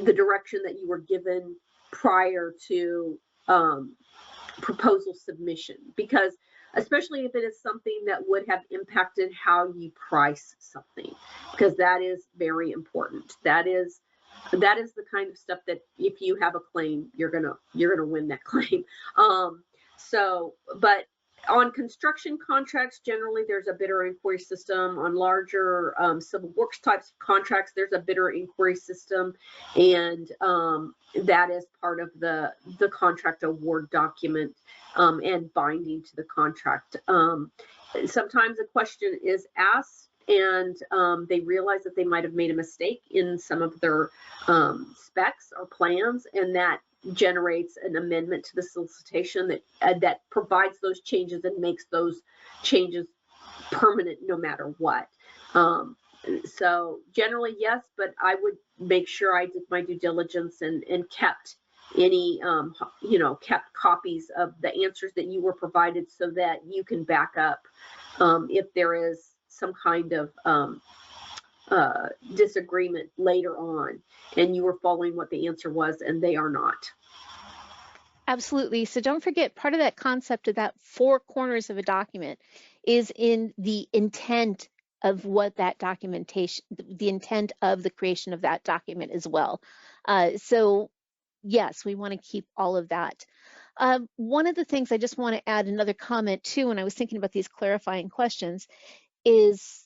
direction that you were given prior to proposal submission, because especially if it is something that would have impacted how you price something, because that is very important. That is the kind of stuff that if you have a claim, you're gonna win that claim. But on construction contracts, generally there's a bidder inquiry system. On larger civil works types of contracts, there's a bidder inquiry system, and that is part of the contract award document and binding to the contract. Sometimes a question is asked and they realize that they might have made a mistake in some of their specs or plans, and that generates an amendment to the solicitation that provides those changes and makes those changes permanent no matter what. So generally, yes, but I would make sure I did my due diligence and kept any kept copies of the answers that you were provided, so that you can back up if there is some kind of disagreement later on and you were following what the answer was and they are not. Absolutely. So don't forget, part of that concept of that four corners of a document is in the intent of what that documentation, the intent of the creation of that document as well. So yes, we want to keep all of that. One of the things I just want to add another comment too, when I was thinking about these clarifying questions, is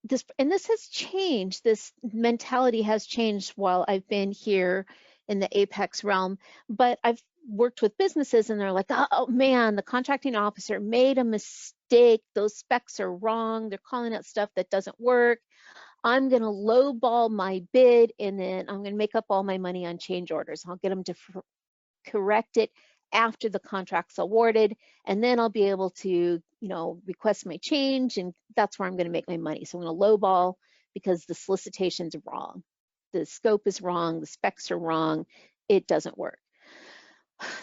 this, and this has changed, this mentality has changed while I've been here in the Apex realm, but I've worked with businesses and they're like, oh man, the contracting officer made a mistake. Those specs are wrong. They're calling out stuff that doesn't work. I'm going to lowball my bid and then I'm going to make up all my money on change orders. I'll get them to correct it after the contract's awarded, and then I'll be able to, request my change, and that's where I'm going to make my money. So I'm going to lowball because the solicitation's wrong. The scope is wrong, the specs are wrong, it doesn't work.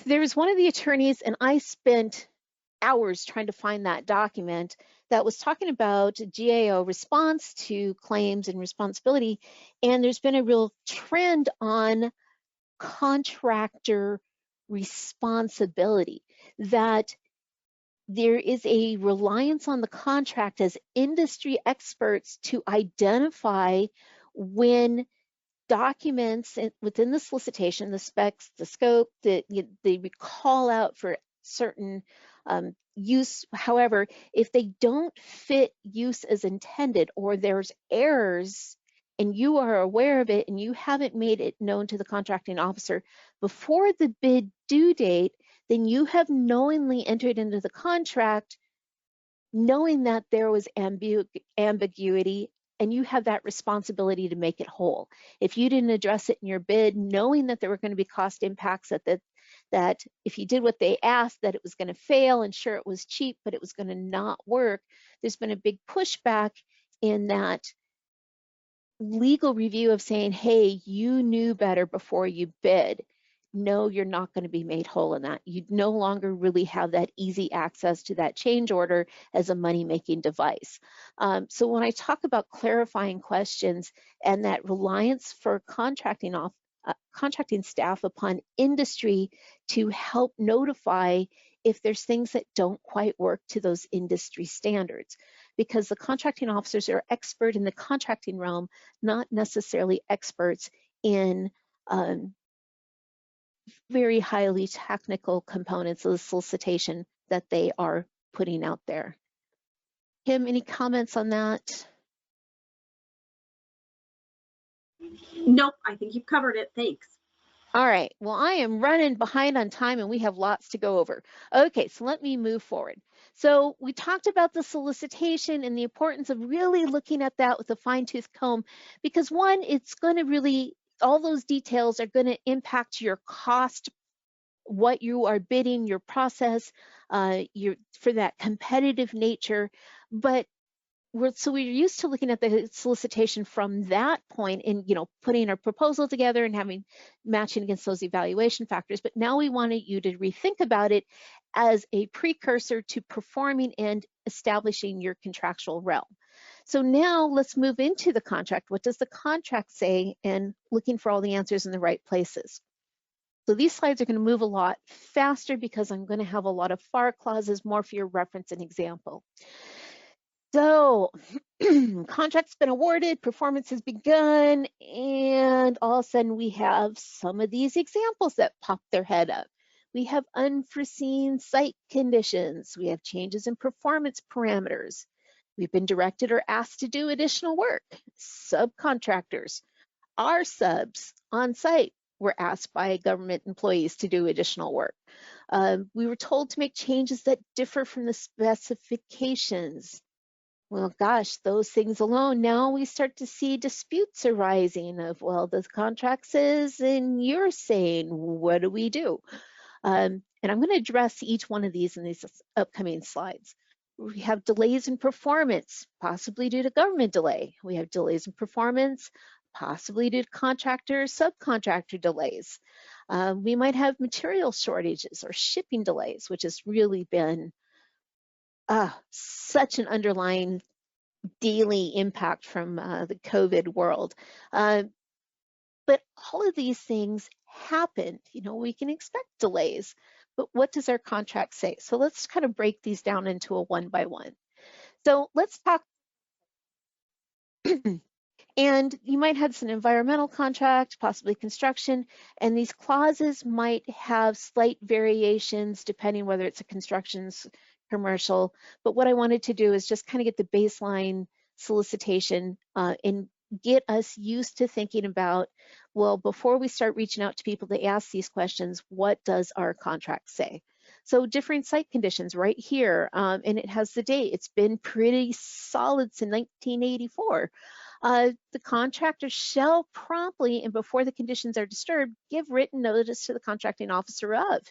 There was one of the attorneys, and I spent hours trying to find that document that was talking about GAO response to claims and responsibility, and there's been a real trend on contractor responsibility, that there is a reliance on the contract as industry experts to identify when documents within the solicitation, the specs, the scope, that they call out for certain use. However, if they don't fit use as intended, or there's errors and you are aware of it and you haven't made it known to the contracting officer before the bid due date, then you have knowingly entered into the contract knowing that there was ambiguity, and you have that responsibility to make it whole. If you didn't address it in your bid, knowing that there were going to be cost impacts, that if you did what they asked, that it was going to fail, and sure, it was cheap, but it was going to not work. There's been a big pushback in that legal review of saying, hey, you knew better before you bid. No, you're not going to be made whole in that. You no longer really have that easy access to that change order as a money-making device. So when I talk about clarifying questions and that reliance for contracting staff upon industry to help notify if there's things that don't quite work to those industry standards, because the contracting officers are expert in the contracting realm, not necessarily experts in very highly technical components of the solicitation that they are putting out there. Kim, any comments on that? Nope, I think you've covered it. Thanks. All right, well, I am running behind on time and we have lots to go over. Okay, so let me move forward. So we talked about the solicitation and the importance of really looking at that with a fine-tooth comb, because one, it's going to really, all those details are going to impact your cost, what you are bidding, your process, for that competitive nature. But we're used to looking at the solicitation from that point and, putting our proposal together and having matching against those evaluation factors. But now we wanted you to rethink about it as a precursor to performing and establishing your contractual realm. So now let's move into the contract. What does the contract say? And looking for all the answers in the right places. So these slides are going to move a lot faster because I'm going to have a lot of FAR clauses, more for your reference and example. So contract's been awarded, performance has begun, and all of a sudden we have some of these examples that pop their head up. We have unforeseen site conditions. We have changes in performance parameters. We've been directed or asked to do additional work. Subcontractors, our subs on site were asked by government employees to do additional work. We were told to make changes that differ from the specifications. Well, gosh, those things alone, now we start to see disputes arising of, well, the contract says, and you're saying, what do we do? And I'm going to address each one of these in these upcoming slides. We have delays in performance, possibly due to government delay. We have delays in performance, possibly due to contractor, subcontractor delays. We might have material shortages or shipping delays, which has really been such an underlying daily impact from the COVID world. But all of these things happen. We can expect delays, but what does our contract say? So let's kind of break these down into a one by one. So let's talk. And you might have an environmental contract, possibly construction, and these clauses might have slight variations depending whether it's a construction's commercial. But what I wanted to do is just kind of get the baseline solicitation and get us used to thinking about, well, before we start reaching out to people to ask these questions, what does our contract say? So different site conditions right here, and it has the date. It's been pretty solid since 1984. The contractor shall promptly and before the conditions are disturbed, give written notice to the contracting officer of,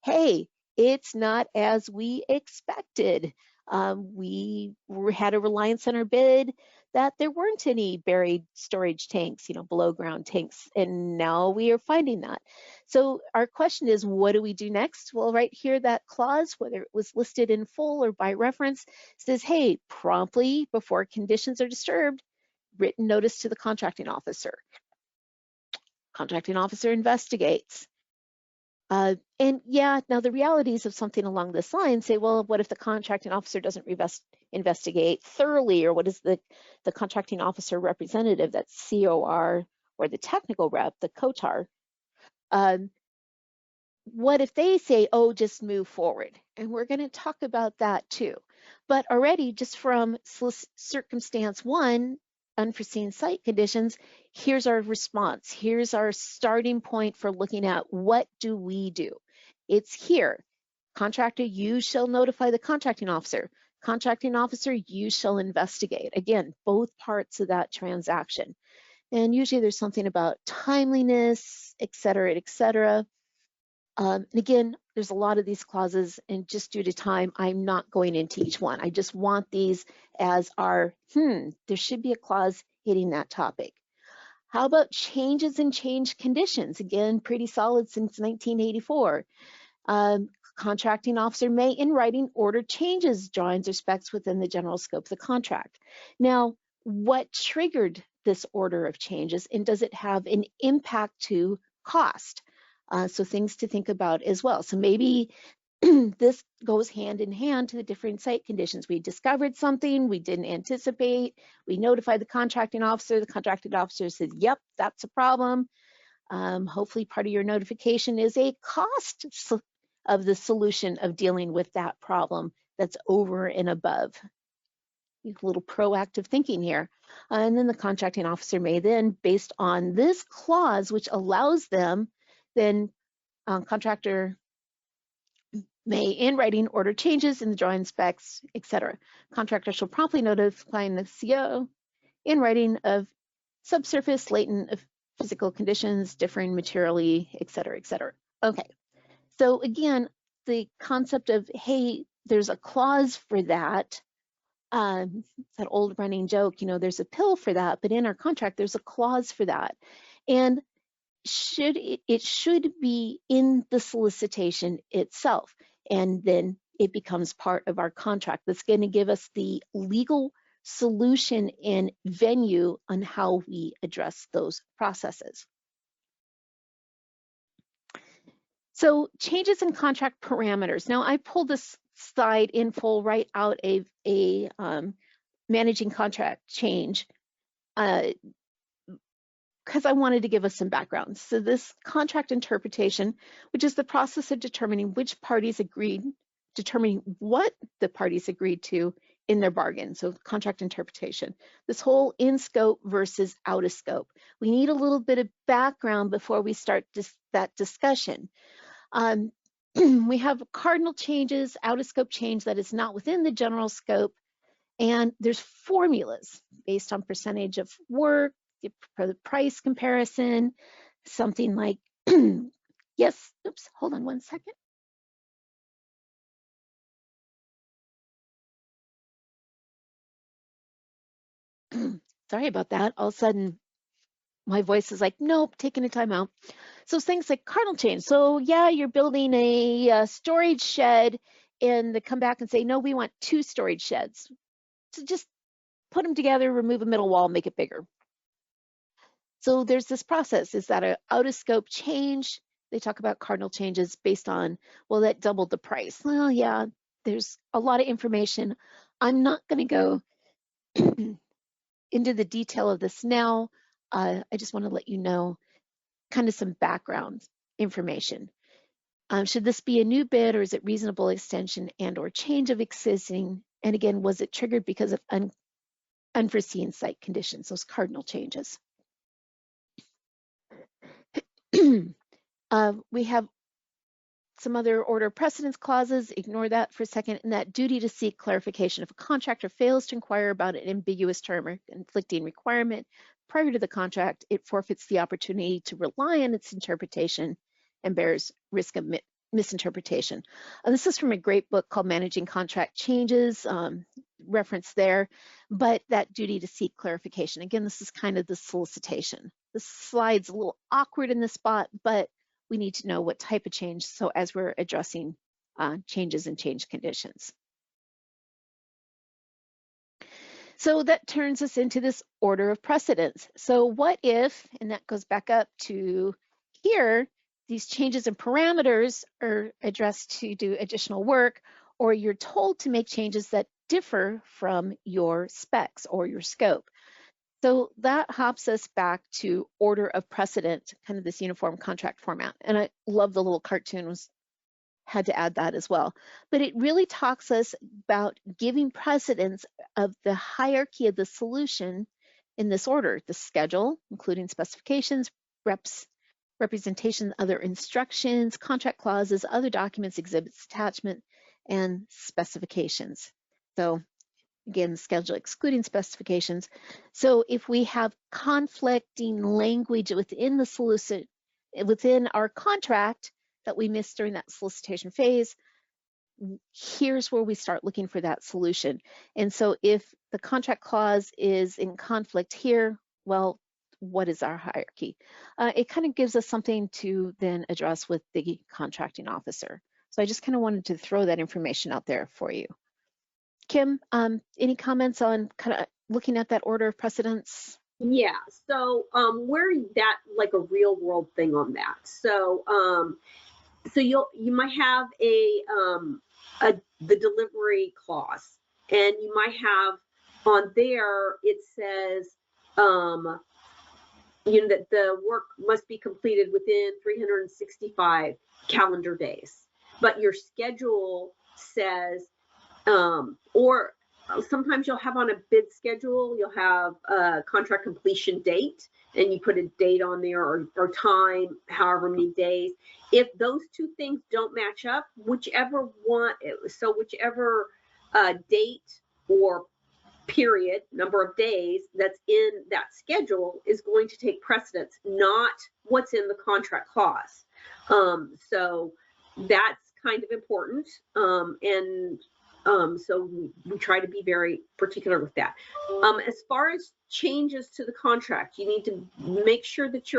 hey, it's not as we expected. We had a reliance on our bid that there weren't any buried storage tanks, below ground tanks, and now we are finding that. So our question is, what do we do next? Well, right here, that clause, whether it was listed in full or by reference, says, hey, promptly before conditions are disturbed, written notice to the contracting officer. Contracting officer investigates. And yeah, now the realities of something along this line say, well, what if the contracting officer doesn't investigate thoroughly, or what is the contracting officer representative, that's COR, or the technical rep, the COTAR? What if they say, oh, just move forward? And we're going to talk about that too. But already, just from circumstance one, unforeseen site conditions, here's our response. Here's our starting point for looking at what do we do. It's here. Contractor, you shall notify the contracting officer. contracting officer, you shall investigate. Again, both parts of that transaction. And usually there's something about timeliness, et cetera, et cetera. And again, there's a lot of these clauses, and just due to time, I'm not going into each one. I just want these as our, there should be a clause hitting that topic. How about changes and change conditions? Again, pretty solid since 1984. Contracting officer may, in writing, order changes, drawings, or specs within the general scope of the contract. Now, what triggered this order of changes, and does it have an impact to cost? So things to think about as well. So maybe this goes hand in hand to the different site conditions. We discovered something we didn't anticipate. We notified the contracting officer. The contracting officer said, yep, that's a problem. Hopefully part of your notification is a cost of the solution of dealing with that problem that's over and above. A little proactive thinking here. And then the contracting officer may then, based on this clause, which allows them, then contractor may, in writing, order changes in the drawing specs, etc. Contractor shall promptly notify the CO in writing of subsurface, latent of physical conditions differing materially, etc., etc. Okay, so again, the concept of, hey, there's a clause for that. That old running joke, you know, there's a pill for that, but in our contract, there's a clause for that. And it should be in the solicitation itself, and then it becomes part of our contract. That's going to give us the legal solution and venue on how we address those processes. So changes in contract parameters. Now I pulled this slide in full right out of a managing contract change because I wanted to give us some background. So this contract interpretation, which is the process of determining which parties agreed, determining what the parties agreed to in their bargain. So contract interpretation, this whole in scope versus out of scope. We need a little bit of background before we start that discussion. We have cardinal changes, out of scope change that is not within the general scope, and there's formulas based on percentage of work, for the price comparison, something like, yes, oops, hold on one second. Sorry about that. All of a sudden, my voice is like, nope, taking a time out. So things like cardinal change. So yeah, you're building a storage shed, and they come back and say, no, we want 2 storage sheds. So just put them together, remove a middle wall, make it bigger. So there's this process. Is that an out of scope change? They talk about cardinal changes based on, well, that doubled the price. Well, yeah, there's a lot of information. I'm not going to go into the detail of this now. I just want to let you know kind of some background information. Should this be a new bid, or is it reasonable extension and or change of existing? And again, was it triggered because of unforeseen site conditions, those cardinal changes? We have some other order of precedence clauses. Ignore that for a second. And that duty to seek clarification. If a contractor fails to inquire about an ambiguous term or conflicting requirement prior to the contract, it forfeits the opportunity to rely on its interpretation and bears risk of misinterpretation. This is from a great book called Managing Contract Changes, reference there, but that duty to seek clarification. Again, this is kind of the solicitation. This slide's a little awkward in this spot, but we need to know what type of change, so as we're addressing changes and change conditions. So that turns us into this order of precedence. So what if, and that goes back up to here, these changes in parameters are addressed to do additional work, or you're told to make changes that differ from your specs or your scope. So that hops us back to order of precedent, kind of this uniform contract format. And I love the little cartoon, had to add that as well. But it really talks us about giving precedence of the hierarchy of the solution in this order: the schedule, including specifications, representation, other instructions, contract clauses, other documents, exhibits, attachment, and specifications. So again, schedule excluding specifications. So if we have conflicting language within the within our contract that we missed during that solicitation phase, here's where we start looking for that solution. And so if the contract clause is in conflict here, well, what is our hierarchy? It kind of gives us something to then address with the contracting officer. So I just kind of wanted to throw that information out there for you. Kim, any comments on kind of looking at that order of precedence? Yeah, so where that like a real world thing on that. So so you might have the delivery clause, and you might have on there it says that the work must be completed within 365 calendar days, but your schedule says or sometimes you'll have on a bid schedule, you'll have a contract completion date, and you put a date on there or time, however many days. If those two things don't match up, whichever date or period, number of days that's in that schedule is going to take precedence, not what's in the contract clause. So that's kind of important. So we try to be very particular with that. As far as changes to the contract, you need to make sure that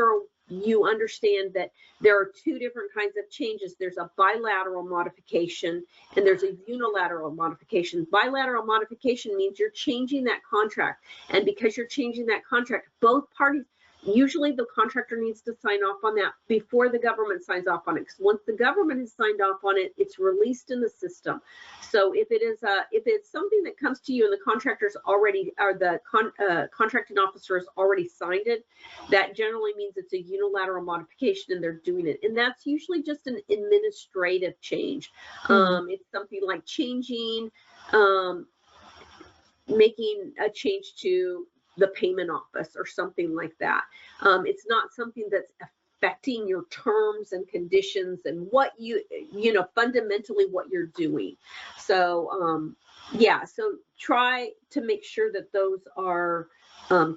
you understand that there are two different kinds of changes. There's a bilateral modification and there's a unilateral modification. Bilateral modification means you're changing that contract. And because you're changing that contract, both parties, usually the contractor needs to sign off on that before the government signs off on it. Because once the government has signed off on it, it's released in the system. So if it's something that comes to you and the contractor's already, or the contracting officer has already signed it, that generally means it's a unilateral modification and they're doing it. And that's usually just an administrative change. It's something like changing, making a change to the payment office or something like that. It's not something that's affecting your terms and conditions and what fundamentally what you're doing. So yeah, so try to make sure that those are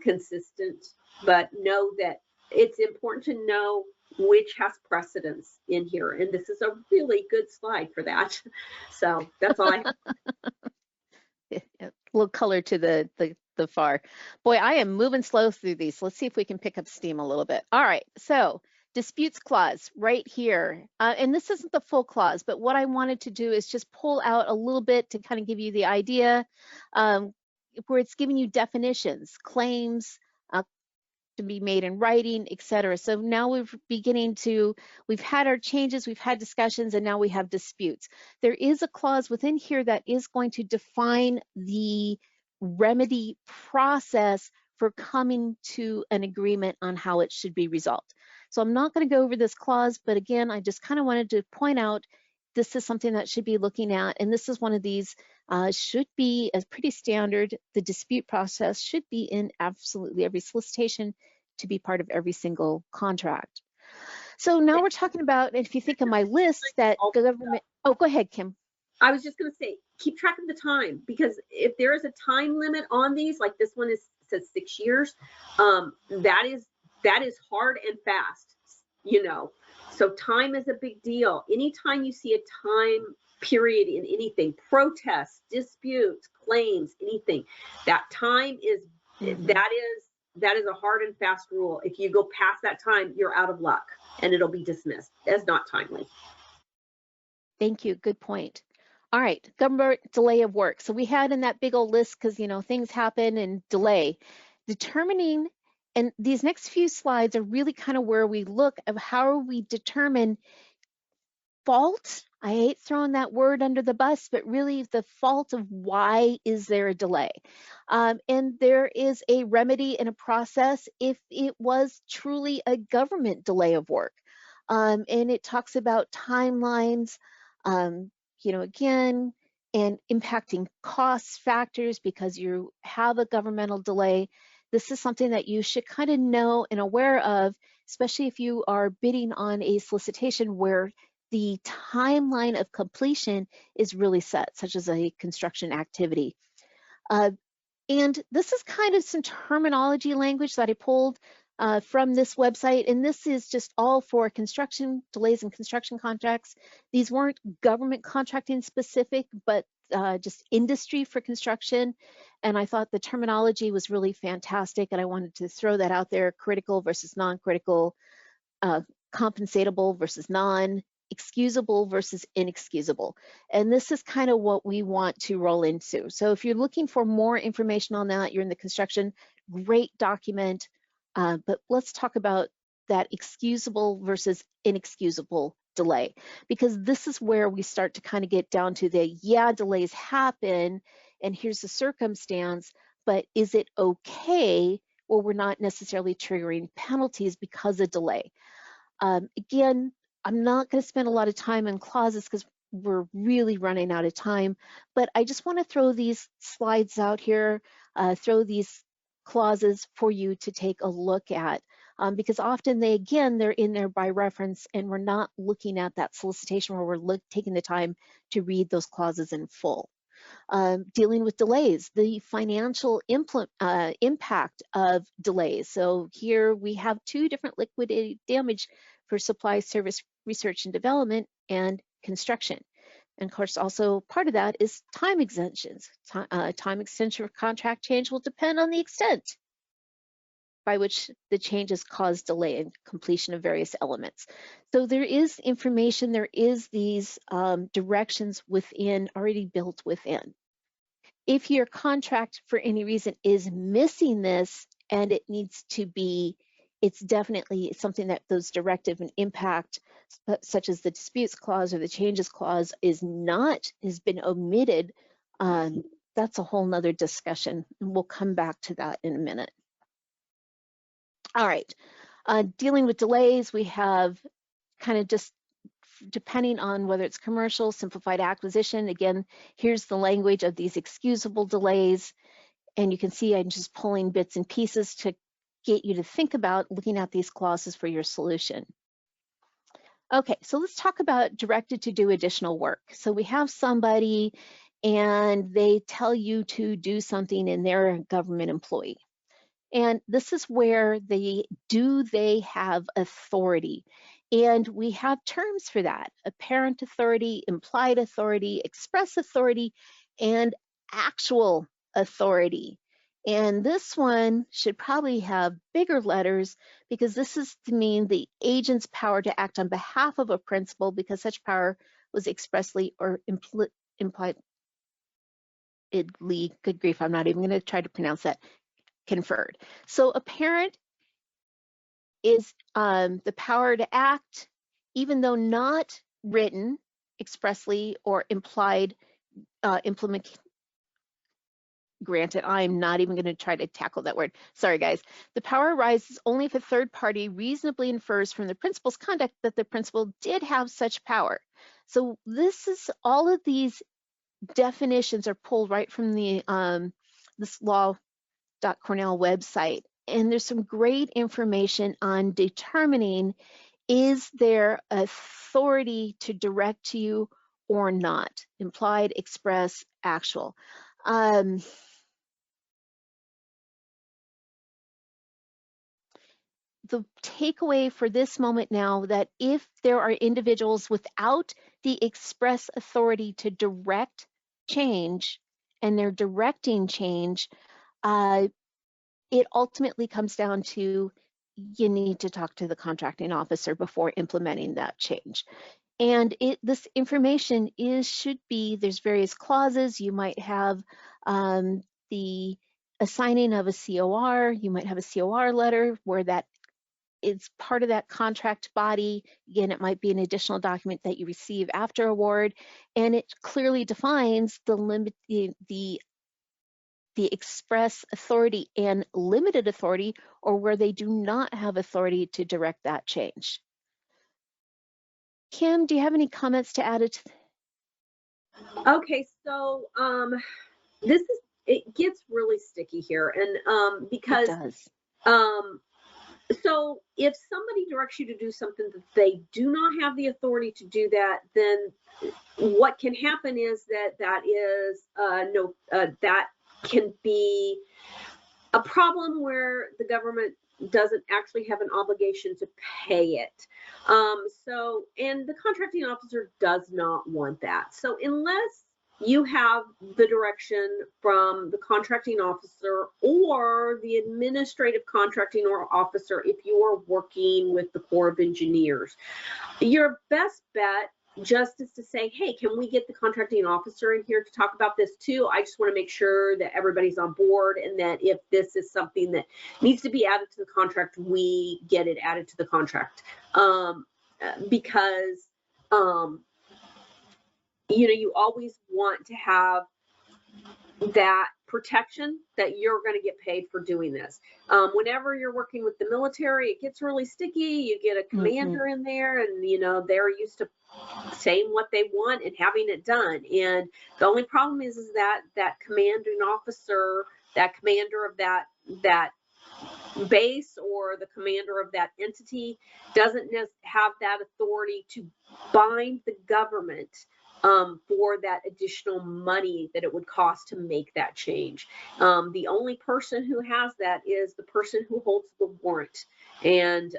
consistent, but know that it's important to know which has precedence in here. And this is a really good slide for that. So that's all I have. A little color to the far. Boy, I am moving slow through these. Let's see if we can pick up steam a little bit. All right, so disputes clause right here. And this isn't the full clause, but what I wanted to do is just pull out a little bit to kind of give you the idea where it's giving you definitions, claims, to be made in writing, etc. So now we've had our changes, we've had discussions, and now we have disputes. There is a clause within here that is going to define the remedy process for coming to an agreement on how it should be resolved. So I'm not going to go over this clause, but again, I just kind of wanted to point out this is something that should be looking at, and this is one of these should be as pretty standard. The dispute process should be in absolutely every solicitation to be part of every single contract. So now we're talking about, if you think of my list that government, oh, go ahead, Kim. I was just going to say, keep track of the time, because if there is a time limit on these, like this one says 6 years, that is hard and fast, So time is a big deal. Anytime you see a time period in anything, protests, disputes, claims, anything, that time is, that is a hard and fast rule. If you go past that time, you're out of luck and it'll be dismissed as not timely. Thank you. Good point. All right, government delay of work. So we had in that big old list, because things happen and delay. Determining, and these next few slides are really kind of where we look at how we determine fault. I hate throwing that word under the bus, but really the fault of why is there a delay. And there is a remedy and a process if it was truly a government delay of work. And it talks about timelines, again, and impacting cost factors because you have a governmental delay. This is something that you should kind of know and aware of, especially if you are bidding on a solicitation where the timeline of completion is really set, such as a construction activity. And this is kind of some terminology language that I pulled from this website, and this is just all for construction delays and construction contracts. These weren't government contracting specific, but just industry for construction. And I thought the terminology was really fantastic, and I wanted to throw that out there: critical versus non-critical, compensatable versus non-excusable versus inexcusable. And this is kind of what we want to roll into. So if you're looking for more information on that, you're in the construction, great document. But let's talk about that excusable versus inexcusable delay, because this is where we start to kind of get down to the, yeah, delays happen, and here's the circumstance, but is it okay, or we're not necessarily triggering penalties because of delay? Again, I'm not going to spend a lot of time on clauses because we're really running out of time, but I just want to throw these slides out here, throw these clauses for you to take a look at, because often they're in there by reference, and we're not looking at that solicitation where we're taking the time to read those clauses in full. Dealing with delays, the financial impact of delays. So here we have two different liquidated damage for supply, service, research and development, and construction. And of course, also part of that is time extensions. Time extension for contract change will depend on the extent by which the changes cause delay in completion of various elements. So there is information, there is these directions within, already built within. If your contract for any reason is missing this and it needs to be, it's definitely something that those directive and impact, such as the disputes clause or the changes clause, has been omitted, that's a whole nother discussion, and we'll come back to that in a minute. All right, dealing with delays, we have kind of just, depending on whether it's commercial, simplified acquisition. Again, here's the language of these excusable delays. And you can see I'm just pulling bits and pieces to get you to think about looking at these clauses for your solution. Okay, so let's talk about directed to do additional work. So we have somebody and they tell you to do something and they're a government employee. And this is where do they have authority? And we have terms for that: apparent authority, implied authority, express authority, and actual authority. And this one should probably have bigger letters, because this is to mean the agent's power to act on behalf of a principal because such power was expressly or implied, good grief, I'm not even going to try to pronounce that, conferred. So apparent is the power to act, even though not written expressly or implied, granted. I'm not even going to try to tackle that word. Sorry, guys. The power arises only if a third party reasonably infers from the principal's conduct that the principal did have such power. So this is, all of these definitions are pulled right from the this law.cornell website. And there's some great information on determining, is there authority to direct you or not? Implied, express, actual. The takeaway for this moment now, that if there are individuals without the express authority to direct change and they're directing change, it ultimately comes down to, you need to talk to the contracting officer before implementing that change. And this information should be, there's various clauses. You might have the assigning of a COR. You might have a COR letter where that it's part of that contract body. Again, it might be an additional document that you receive after award, and it clearly defines the limit, the express authority and limited authority, or where they do not have authority to direct that change. Kim, do you have any comments to add to? Okay, so it gets really sticky here, and because So if somebody directs you to do something that they do not have the authority to do that, then what can happen is that can be a problem where the government doesn't actually have an obligation to pay it. And the contracting officer does not want that. So unless you have the direction from the contracting officer or the administrative contracting officer, if you are working with the Corps of Engineers, your best bet just is to say, hey, can we get the contracting officer in here to talk about this too? I just want to make sure that everybody's on board, and that if this is something that needs to be added to the contract, we get it added to the contract. Because you always want to have that protection that you're going to get paid for doing this. Whenever you're working with the military, it gets really sticky. You get a commander in there, and they're used to saying what they want and having it done. And the only problem is that commanding officer, that commander of that base or the commander of that entity doesn't have that authority to bind the government for that additional money that it would cost to make that change. The only person who has that is the person who holds the warrant, and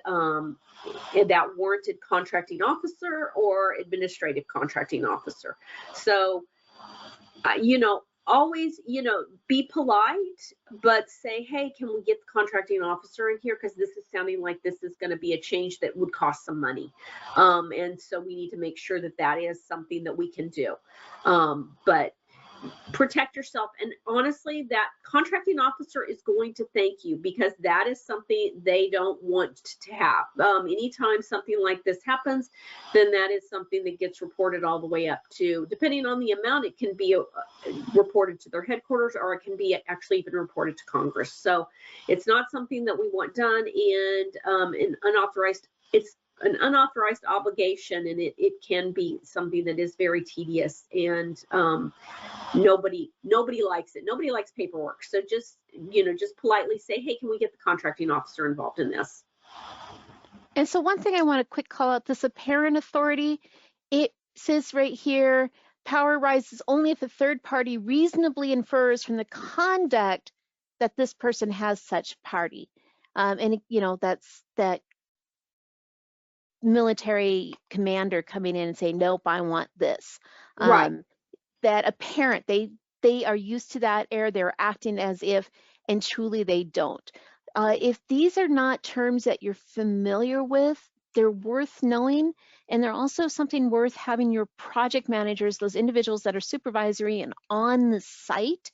that warranted contracting officer or administrative contracting officer. So, always, be polite, but say, hey, can we get the contracting officer in here? Because this is sounding like this is going to be a change that would cost some money. And so we need to make sure that is something that we can do. But protect yourself. And honestly, that contracting officer is going to thank you, because that is something they don't want to have. Anytime something like this happens, then that is something that gets reported all the way up to, depending on the amount, it can be reported to their headquarters, or it can be actually even reported to Congress. So it's not something that we want done, and it's an unauthorized obligation, and it can be something that is very tedious, and nobody likes it. Nobody likes paperwork. So just politely say, hey, can we get the contracting officer involved in this? And so one thing I want to quick call out, this apparent authority, it says right here, power arises only if a third party reasonably infers from the conduct that this person has such party. And that's that military commander coming in and saying, nope, I want this. Right. That apparent, they are used to that air, they're acting as if, and truly they don't. If these are not terms that you're familiar with, they're worth knowing, and they're also something worth having your project managers, those individuals that are supervisory and on the site,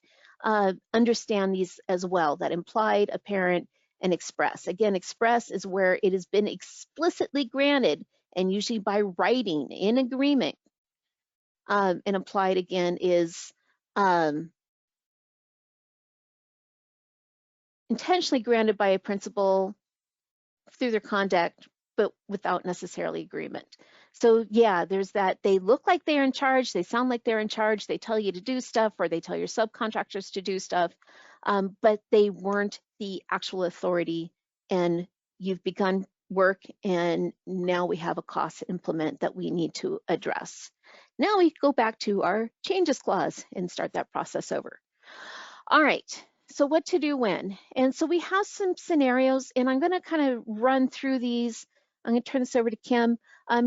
understand these as well, that implied, apparent, and express. Again, express is where it has been explicitly granted, and usually by writing in agreement. And applied, again, is intentionally granted by a principal through their conduct, but without necessarily agreement. So yeah, there's that. They look like they're in charge. They sound like they're in charge. They tell you to do stuff, or they tell your subcontractors to do stuff, but they weren't the actual authority, and you've begun work, and now we have a cost to implement that we need to address. Now we go back to our changes clause and start that process over. All right, so what to do when? And so we have some scenarios, and I'm going to kind of run through these. I'm going to turn this over to Kim.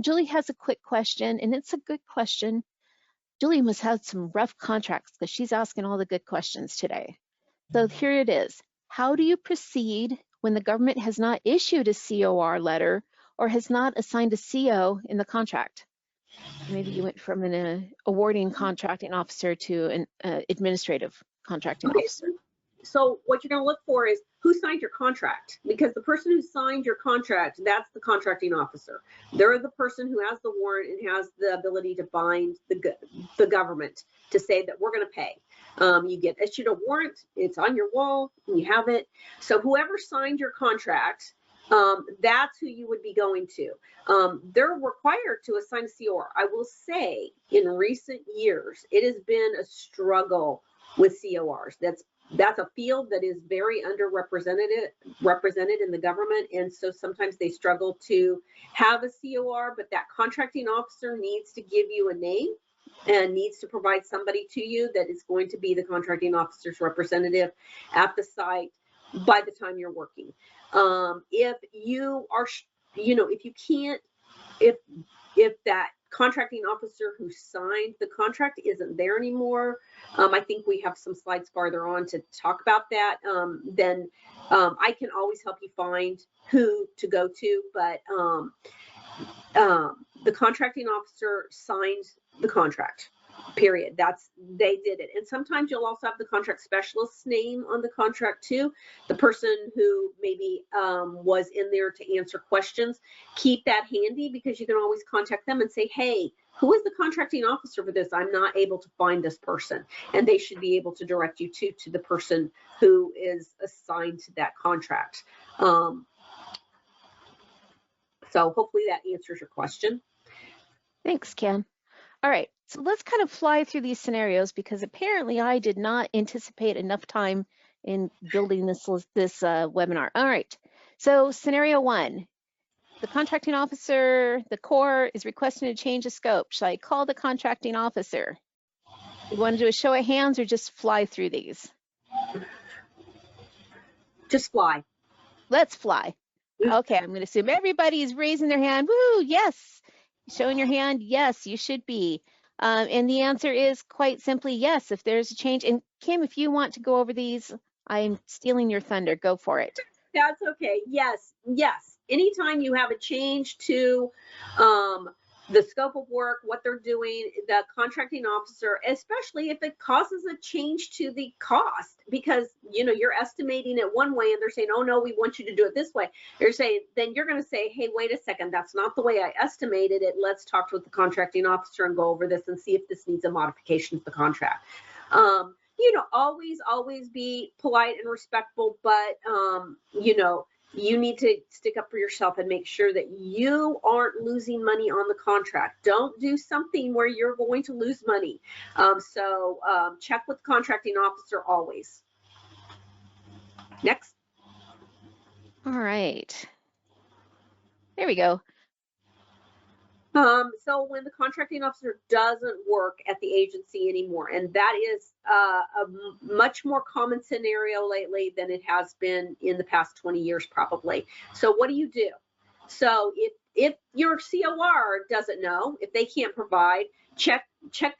Julie has a quick question, and it's a good question. Julie must have some rough contracts because she's asking all the good questions today. So here it is. How do you proceed when the government has not issued a COR letter or has not assigned a CO in the contract? Maybe you went from an awarding contracting officer to an administrative contracting officer. So what you're going to look for is who signed your contract, because the person who signed your contract, that's the contracting officer. They're the person who has the warrant and has the ability to bind the government to say that we're going to pay. You get issued a warrant, it's on your wall, and you have it. So whoever signed your contract, that's who you would be going to. They're required to assign a COR. I will say in recent years, it has been a struggle with CORs. That's that's a field that is very represented in the government, and so sometimes they struggle to have a COR, but that contracting officer needs to give you a name and needs to provide somebody to you that is going to be the contracting officer's representative at the site by the time you're working. If you are, if you can't, if that contracting officer who signed the contract isn't there anymore, I think we have some slides farther on to talk about that, then I can always help you find who to go to, but the contracting officer signs the contract, period. They did it. And sometimes you'll also have the contract specialist's name on the contract too, the person who maybe was in there to answer questions. Keep that handy, because you can always contact them and say, hey, who is the contracting officer for this? I'm not able to find this person, and they should be able to direct you to the person who is assigned to that contract. So hopefully that answers your question. Thanks, Kim. All right, so let's kind of fly through these scenarios, because apparently I did not anticipate enough time in building this webinar. All right, so scenario 1, the contracting officer, the Corps, is requesting a change of scope. Should I call the contracting officer? You want to do a show of hands or just fly through these? Just fly. Let's fly. Okay, I'm going to assume everybody is raising their hand. Woo, yes. Showing your hand, yes, you should be. And the answer is quite simply yes, if there's a change. And Kim, if you want to go over these, I'm stealing your thunder. Go for it. That's okay. Yes, yes. Anytime you have a change to the scope of work, what they're doing, the contracting officer, especially if it causes a change to the cost, because you're estimating it one way and they're saying, oh no, we want you to do it this way. You're saying, then you're going to say, hey, wait a second, that's not the way I estimated it. Let's talk with the contracting officer and go over this and see if this needs a modification to the contract. Always be polite and respectful, but you need to stick up for yourself and make sure that you aren't losing money on the contract. Don't do something where you're going to lose money. So check with the contracting officer always. Next. All right. There we go. So when the contracting officer doesn't work at the agency anymore, and that is a much more common scenario lately than it has been in the past 20 years, probably. So what do you do? So if your COR doesn't know, if they can't provide, check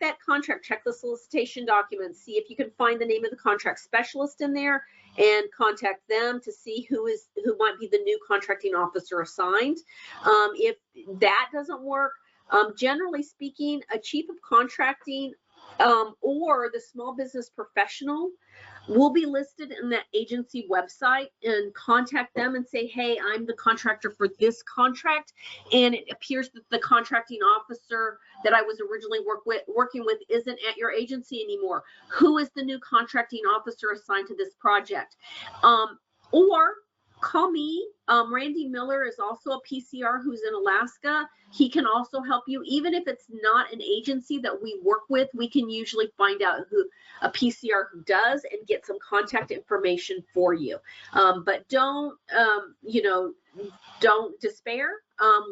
that contract, check the solicitation documents, see if you can find the name of the contract specialist in there, and contact them to see who might be the new contracting officer assigned. If that doesn't work, generally speaking, a chief of contracting or the small business professional will be listed in that agency website, and contact them and say, hey, I'm the contractor for this contract, and it appears that the contracting officer that I was originally working with isn't at your agency anymore. Who is the new contracting officer assigned to this project? Or call me. Randy Miller is also a PCR who's in Alaska. He can also help you. Even if it's not an agency that we work with, we can usually find out who a PCR who does and get some contact information for you. But don't despair.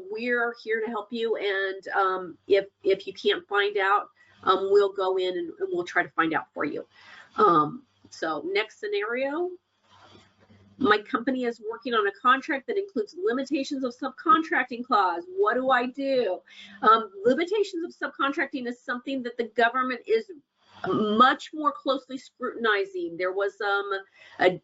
We're here to help you. And if you can't find out, we'll go in and we'll try to find out for you. So next scenario. My company is working on a contract that includes limitations of subcontracting clause. What do I do? Limitations of subcontracting is something that the government is much more closely scrutinizing. There was an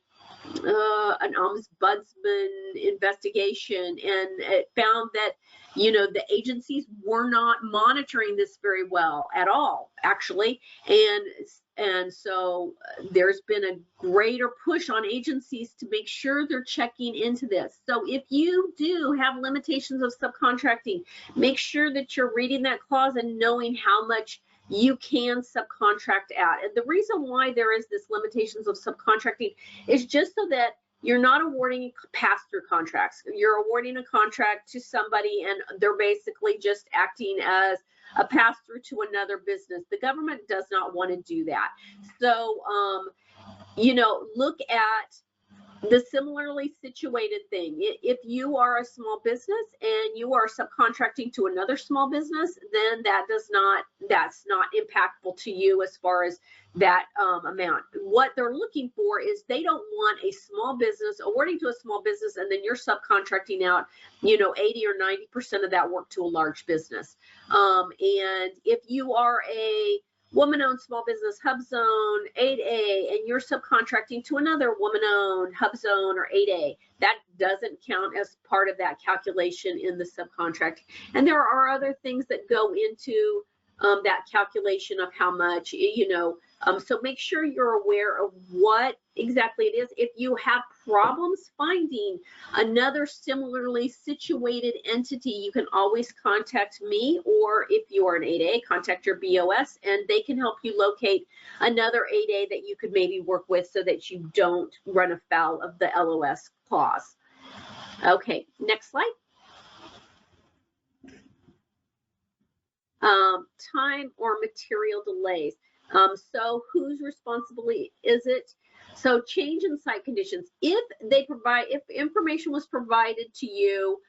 ombudsman investigation, and it found that the agencies were not monitoring this very well at all, actually, and so there's been a greater push on agencies to make sure they're checking into this. So if you do have limitations of subcontracting, make sure that you're reading that clause and knowing how much you can subcontract at. And the reason why there is this limitations of subcontracting is just so that you're not awarding pass-through contracts. You're awarding a contract to somebody and they're basically just acting as a pass-through to another business. The government does not want to do that. So look at the similarly situated thing. If you are a small business and you are subcontracting to another small business, then that's not impactful to you as far as that amount. What they're looking for is they don't want a small business awarding to a small business and then you're subcontracting out 80 or 90% of that work to a large business. And if you are a woman-owned small business hub zone 8A and you're subcontracting to another woman-owned hub zone or 8A, that doesn't count as part of that calculation in the subcontract. And there are other things that go into that calculation of how much, so make sure you're aware of what exactly it is. If you have problems finding another similarly situated entity, you can always contact me, or if you are an 8A, contact your BOS and they can help you locate another 8A that you could maybe work with so that you don't run afoul of the LOS clause. Okay, next slide. Time or material delays. So whose responsibility is it? So change in site conditions. If information was provided to you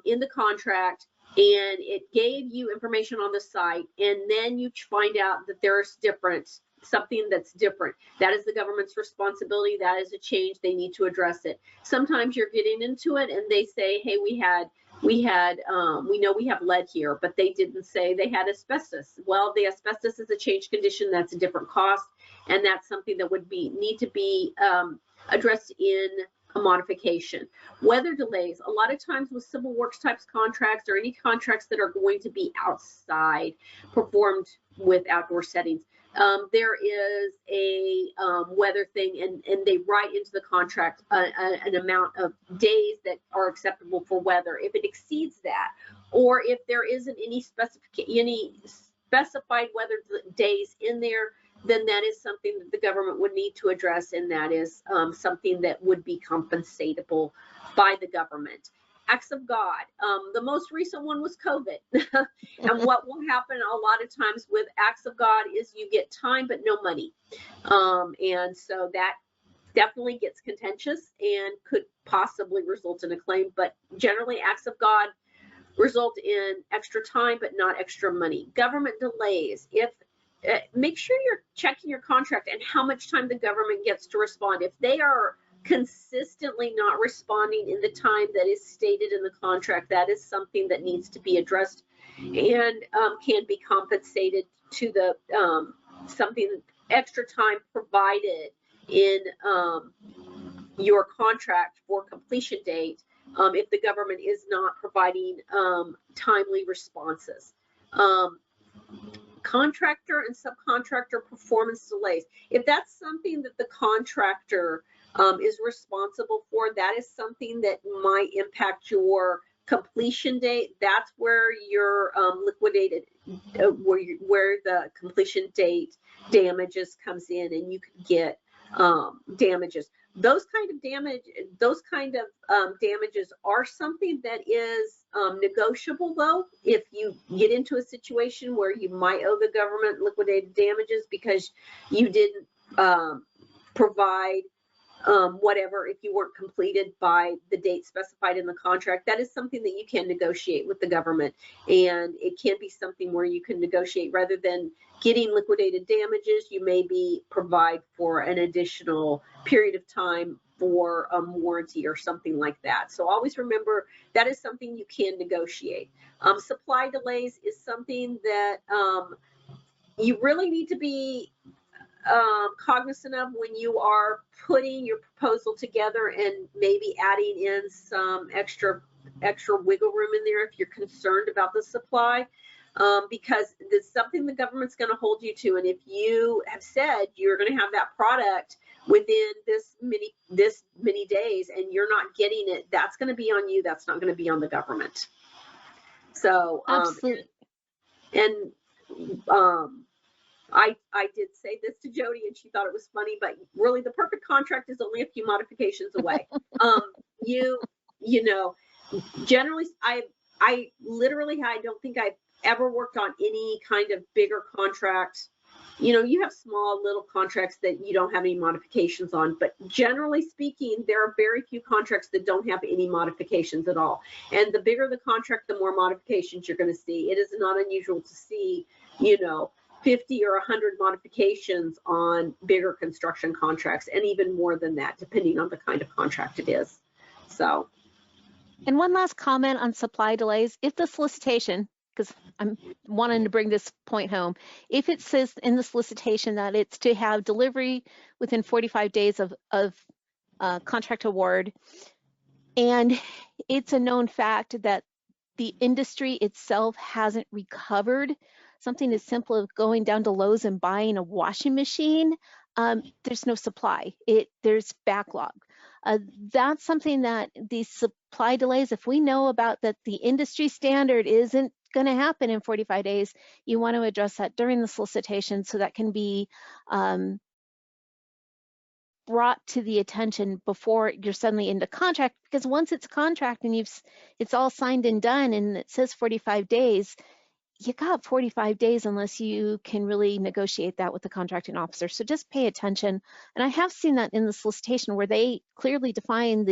in the contract and it gave you information on the site, and then you find out that there's something that's different, that is the government's responsibility. That is a change. They need to address it. Sometimes you're getting into it and they say, hey, we know we have lead here, but they didn't say they had asbestos. Well, the asbestos is a change condition. That's a different cost. And that's something that would need to be addressed in a modification. Weather delays. A lot of times with civil works types contracts or any contracts that are going to be outside, performed with outdoor settings, there is a weather thing, and they write into the contract an amount of days that are acceptable for weather. If it exceeds that, or if there isn't any specified weather days in there, then that is something that the government would need to address, and that is something that would be compensatable by the government. Acts of God. The most recent one was COVID. And what will happen a lot of times with acts of God is you get time but no money. And so that definitely gets contentious and could possibly result in a claim. But generally, acts of God result in extra time but not extra money. Government delays. Make sure you're checking your contract and how much time the government gets to respond. If they are consistently not responding in the time that is stated in the contract, that is something that needs to be addressed and can be compensated to the something extra time provided in your contract for completion date if the government is not providing timely responses. Contractor and subcontractor performance delays. If that's something that the contractor is responsible for, that is something that might impact your completion date. That's where your liquidated, where the completion date damages comes in, and you can get damages. Those kind of damages are something that is negotiable, though. If you get into a situation where you might owe the government liquidated damages because you didn't provide whatever, if you weren't completed by the date specified in the contract, that is something that you can negotiate with the government. And it can be something where you can negotiate rather than getting liquidated damages, you maybe provide for an additional period of time for a warranty or something like that. So always remember that is something you can negotiate. Supply delays is something that you really need to be cognizant of when you are putting your proposal together and maybe adding in some extra wiggle room in there if you're concerned about the supply, because it's something the government's going to hold you to. And if you have said you're going to have that product within this many days and you're not getting it, that's going to be on you. That's not going to be on the government. So absolutely. I did say this to Jody and she thought it was funny, but really the perfect contract is only a few modifications away. Generally, I literally, I don't think I've ever worked on any kind of bigger contract you have small little contracts that you don't have any modifications on, but generally speaking, there are very few contracts that don't have any modifications at all. And the bigger the contract, the more modifications you're going to see. It is not unusual to see, 50 or 100 modifications on bigger construction contracts, and even more than that, depending on the kind of contract it is. So. And one last comment on supply delays. If the solicitation, because I'm wanting to bring this point home, if it says in the solicitation that it's to have delivery within 45 days of contract award, and it's a known fact that the industry itself hasn't recovered, something as simple as going down to Lowe's and buying a washing machine, there's no supply. There's backlog. That's something that these supply delays, if we know about that the industry standard isn't going to happen in 45 days, you want to address that during the solicitation so that can be brought to the attention before you're suddenly into contract, because once it's contract and it's all signed and done and it says 45 days, you got 45 days unless you can really negotiate that with the contracting officer. So just pay attention. And I have seen that in the solicitation where they clearly define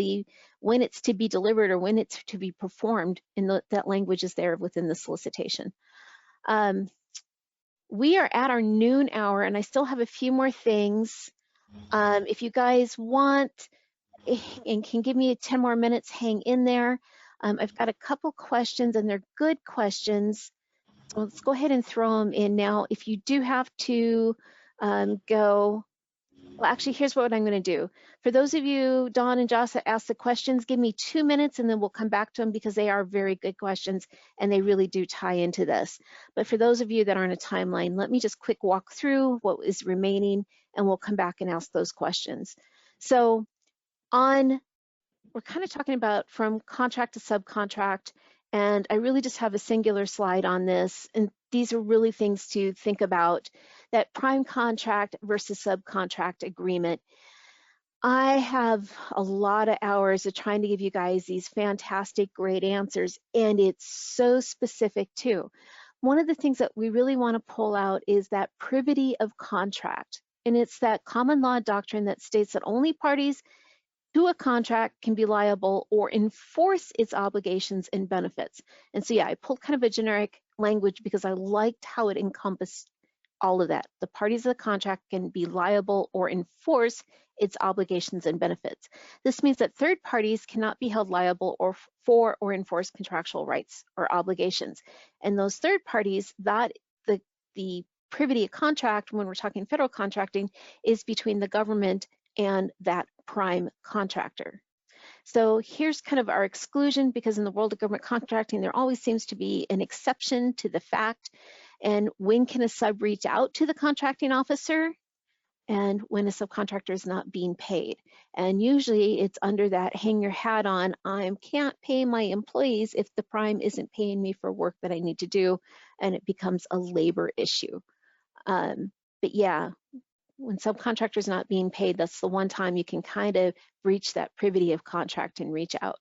when it's to be delivered or when it's to be performed, and that language is there within the solicitation. We are at our noon hour and I still have a few more things. If you guys want and can give me 10 more minutes, hang in there. I've got a couple questions and they're good questions. So let's go ahead and throw them in now. If you do have to go, well, actually, here's what I'm going to do. For those of you, Dawn and Joss, that asked the questions, give me 2 minutes and then we'll come back to them because they are very good questions and they really do tie into this. But for those of you that are on a timeline, let me just quick walk through what is remaining and we'll come back and ask those questions. So we're kind of talking about from contract to subcontract, and I really just have a singular slide on this, and these are really things to think about, that prime contract versus subcontract agreement. I have a lot of hours of trying to give you guys these fantastic, great answers, and it's so specific too. One of the things that we really want to pull out is that privity of contract, and it's that common law doctrine that states that only parties to a contract can be liable or enforce its obligations and benefits. And so yeah, I pulled kind of a generic language because I liked how it encompassed all of that. The parties of the contract can be liable or enforce its obligations and benefits. This means that third parties cannot be held liable for or enforce contractual rights or obligations. And those third parties, that the privity of contract, when we're talking federal contracting, is between the government and that prime contractor. So here's kind of our exclusion, because in the world of government contracting, there always seems to be an exception to the fact. And when can a sub reach out to the contracting officer? And when a subcontractor is not being paid. And usually it's under that hang your hat on, I can't pay my employees if the prime isn't paying me for work that I need to do, and it becomes a labor issue. But yeah, when subcontractors not being paid, that's the one time you can kind of breach that privity of contract and reach out.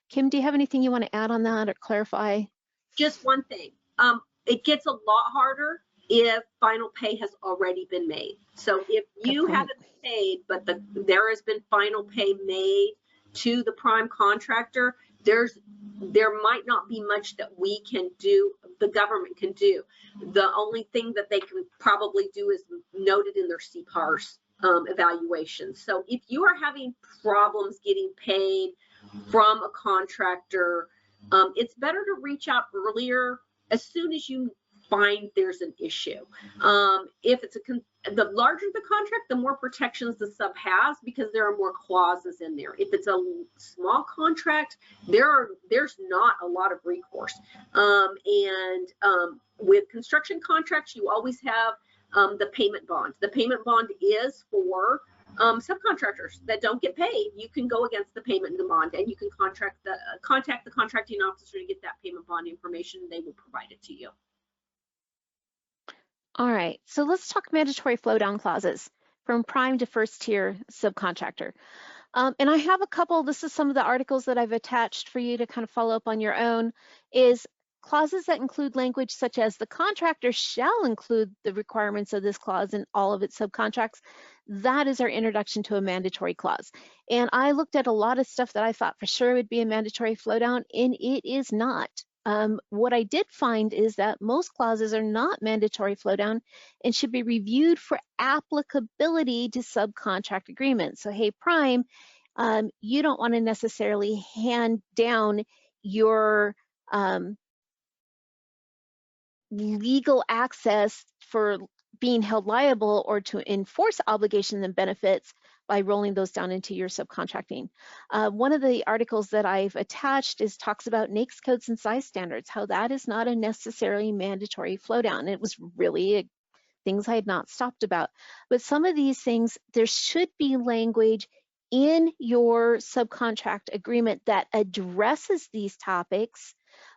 Kim, do you have anything you want to add on that or clarify? Just one thing. It gets a lot harder if final pay has already been made. So if you haven't been paid, but there has been final pay made to the prime contractor, there might not be much that we can do, the government can do. The only thing that they can probably do is noted in their CPARS evaluation. So if you are having problems getting paid from a contractor, it's better to reach out earlier, as soon as you find there's an issue. If it's the larger the contract, the more protections the sub has, because there are more clauses in there. If it's a small contract, there's not a lot of recourse. With construction contracts, you always have the payment bond. The payment bond is for subcontractors that don't get paid. You can go against the payment bond, and you can contact the contracting officer to get that payment bond information, and they will provide it to you. All right, so let's talk mandatory flow down clauses from prime to first tier subcontractor. And I have a couple, this is some of the articles that I've attached for you to kind of follow up on your own, is clauses that include language such as the contractor shall include the requirements of this clause in all of its subcontracts, that is our introduction to a mandatory clause. And I looked at a lot of stuff that I thought for sure would be a mandatory flow down, and it is not. What I did find is that most clauses are not mandatory flow down and should be reviewed for applicability to subcontract agreements. So, hey, Prime, you don't want to necessarily hand down your legal access for being held liable or to enforce obligations and benefits by rolling those down into your subcontracting. One of the articles that I've attached talks about NAICS codes and size standards, how that is not a necessarily mandatory flow down. It was really things I had not stopped about. But some of these things, there should be language in your subcontract agreement that addresses these topics,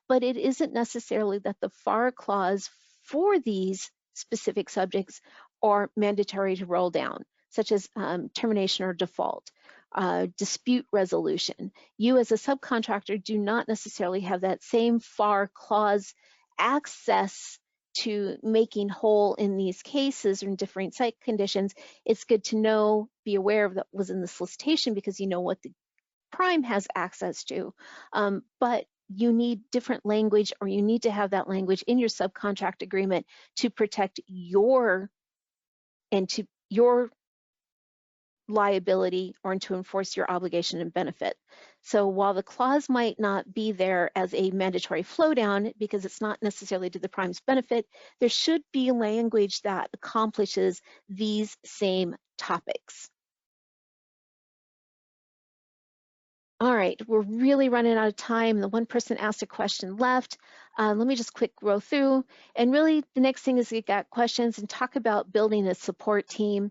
but it isn't necessarily that the FAR clause for these specific subjects are mandatory to roll down, such as termination or default, dispute resolution. You as a subcontractor do not necessarily have that same FAR clause access to making whole in these cases or in different site conditions. It's good to know, be aware of that was in the solicitation because you know what the Prime has access to. But you need different language, or you need to have that language in your subcontract agreement to protect your liability or to enforce your obligation and benefit. So while the clause might not be there as a mandatory flow down because it's not necessarily to the Prime's benefit, there should be language that accomplishes these same topics. All right, we're really running out of time. The one person asked a question left. Let me just quick roll through. And really, the next thing is we got questions and talk about building a support team.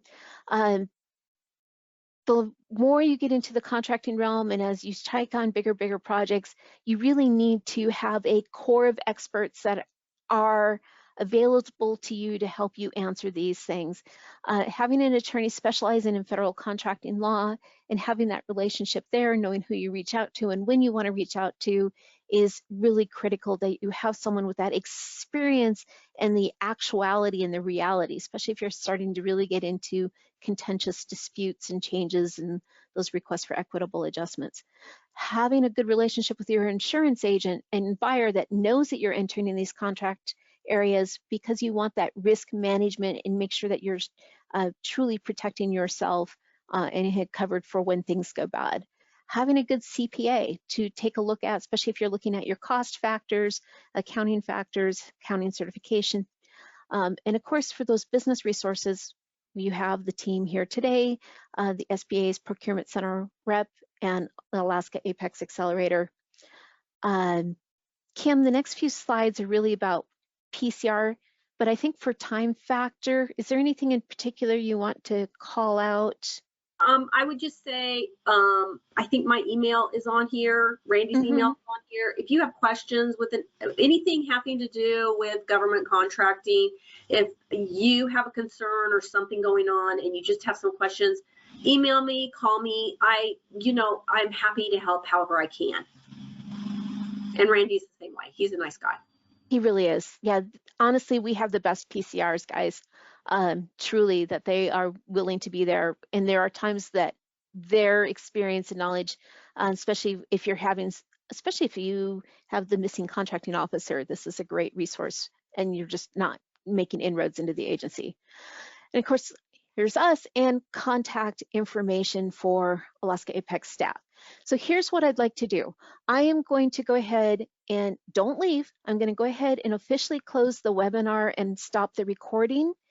The more you get into the contracting realm and as you take on bigger projects, you really need to have a core of experts that are available to you to help you answer these things. Having an attorney specializing in federal contracting law and having that relationship there, knowing who you reach out to and when you want to reach out to is really critical, that you have someone with that experience and the actuality and the reality, especially if you're starting to really get into contentious disputes and changes and those requests for equitable adjustments. Having a good relationship with your insurance agent and buyer that knows that you're entering in these contract areas because you want that risk management and make sure that you're truly protecting yourself and had covered for when things go bad. Having a good CPA to take a look at, especially if you're looking at your cost factors, accounting certification. And of course, for those business resources, you have the team here today, the SBA's Procurement Center rep and Alaska Apex Accelerator. Kim, the next few slides are really about PCR, but I think for time factor, is there anything in particular you want to call out? I would just say, I think my email is on here. Randy's email is on here. If you have questions with anything having to do with government contracting, if you have a concern or something going on and you just have some questions, email me, call me. I'm happy to help however I can. And Randy's the same way. He's a nice guy. He really is. Yeah, honestly, we have the best PCRs, guys. Truly, that they are willing to be there. And there are times that their experience and knowledge, especially if you have the missing contracting officer, this is a great resource and you're just not making inroads into the agency. And of course, here's us and contact information for Alaska Apex staff. So here's what I'd like to do. I am going to go ahead and don't leave. I'm going to go ahead and officially close the webinar and stop the recording.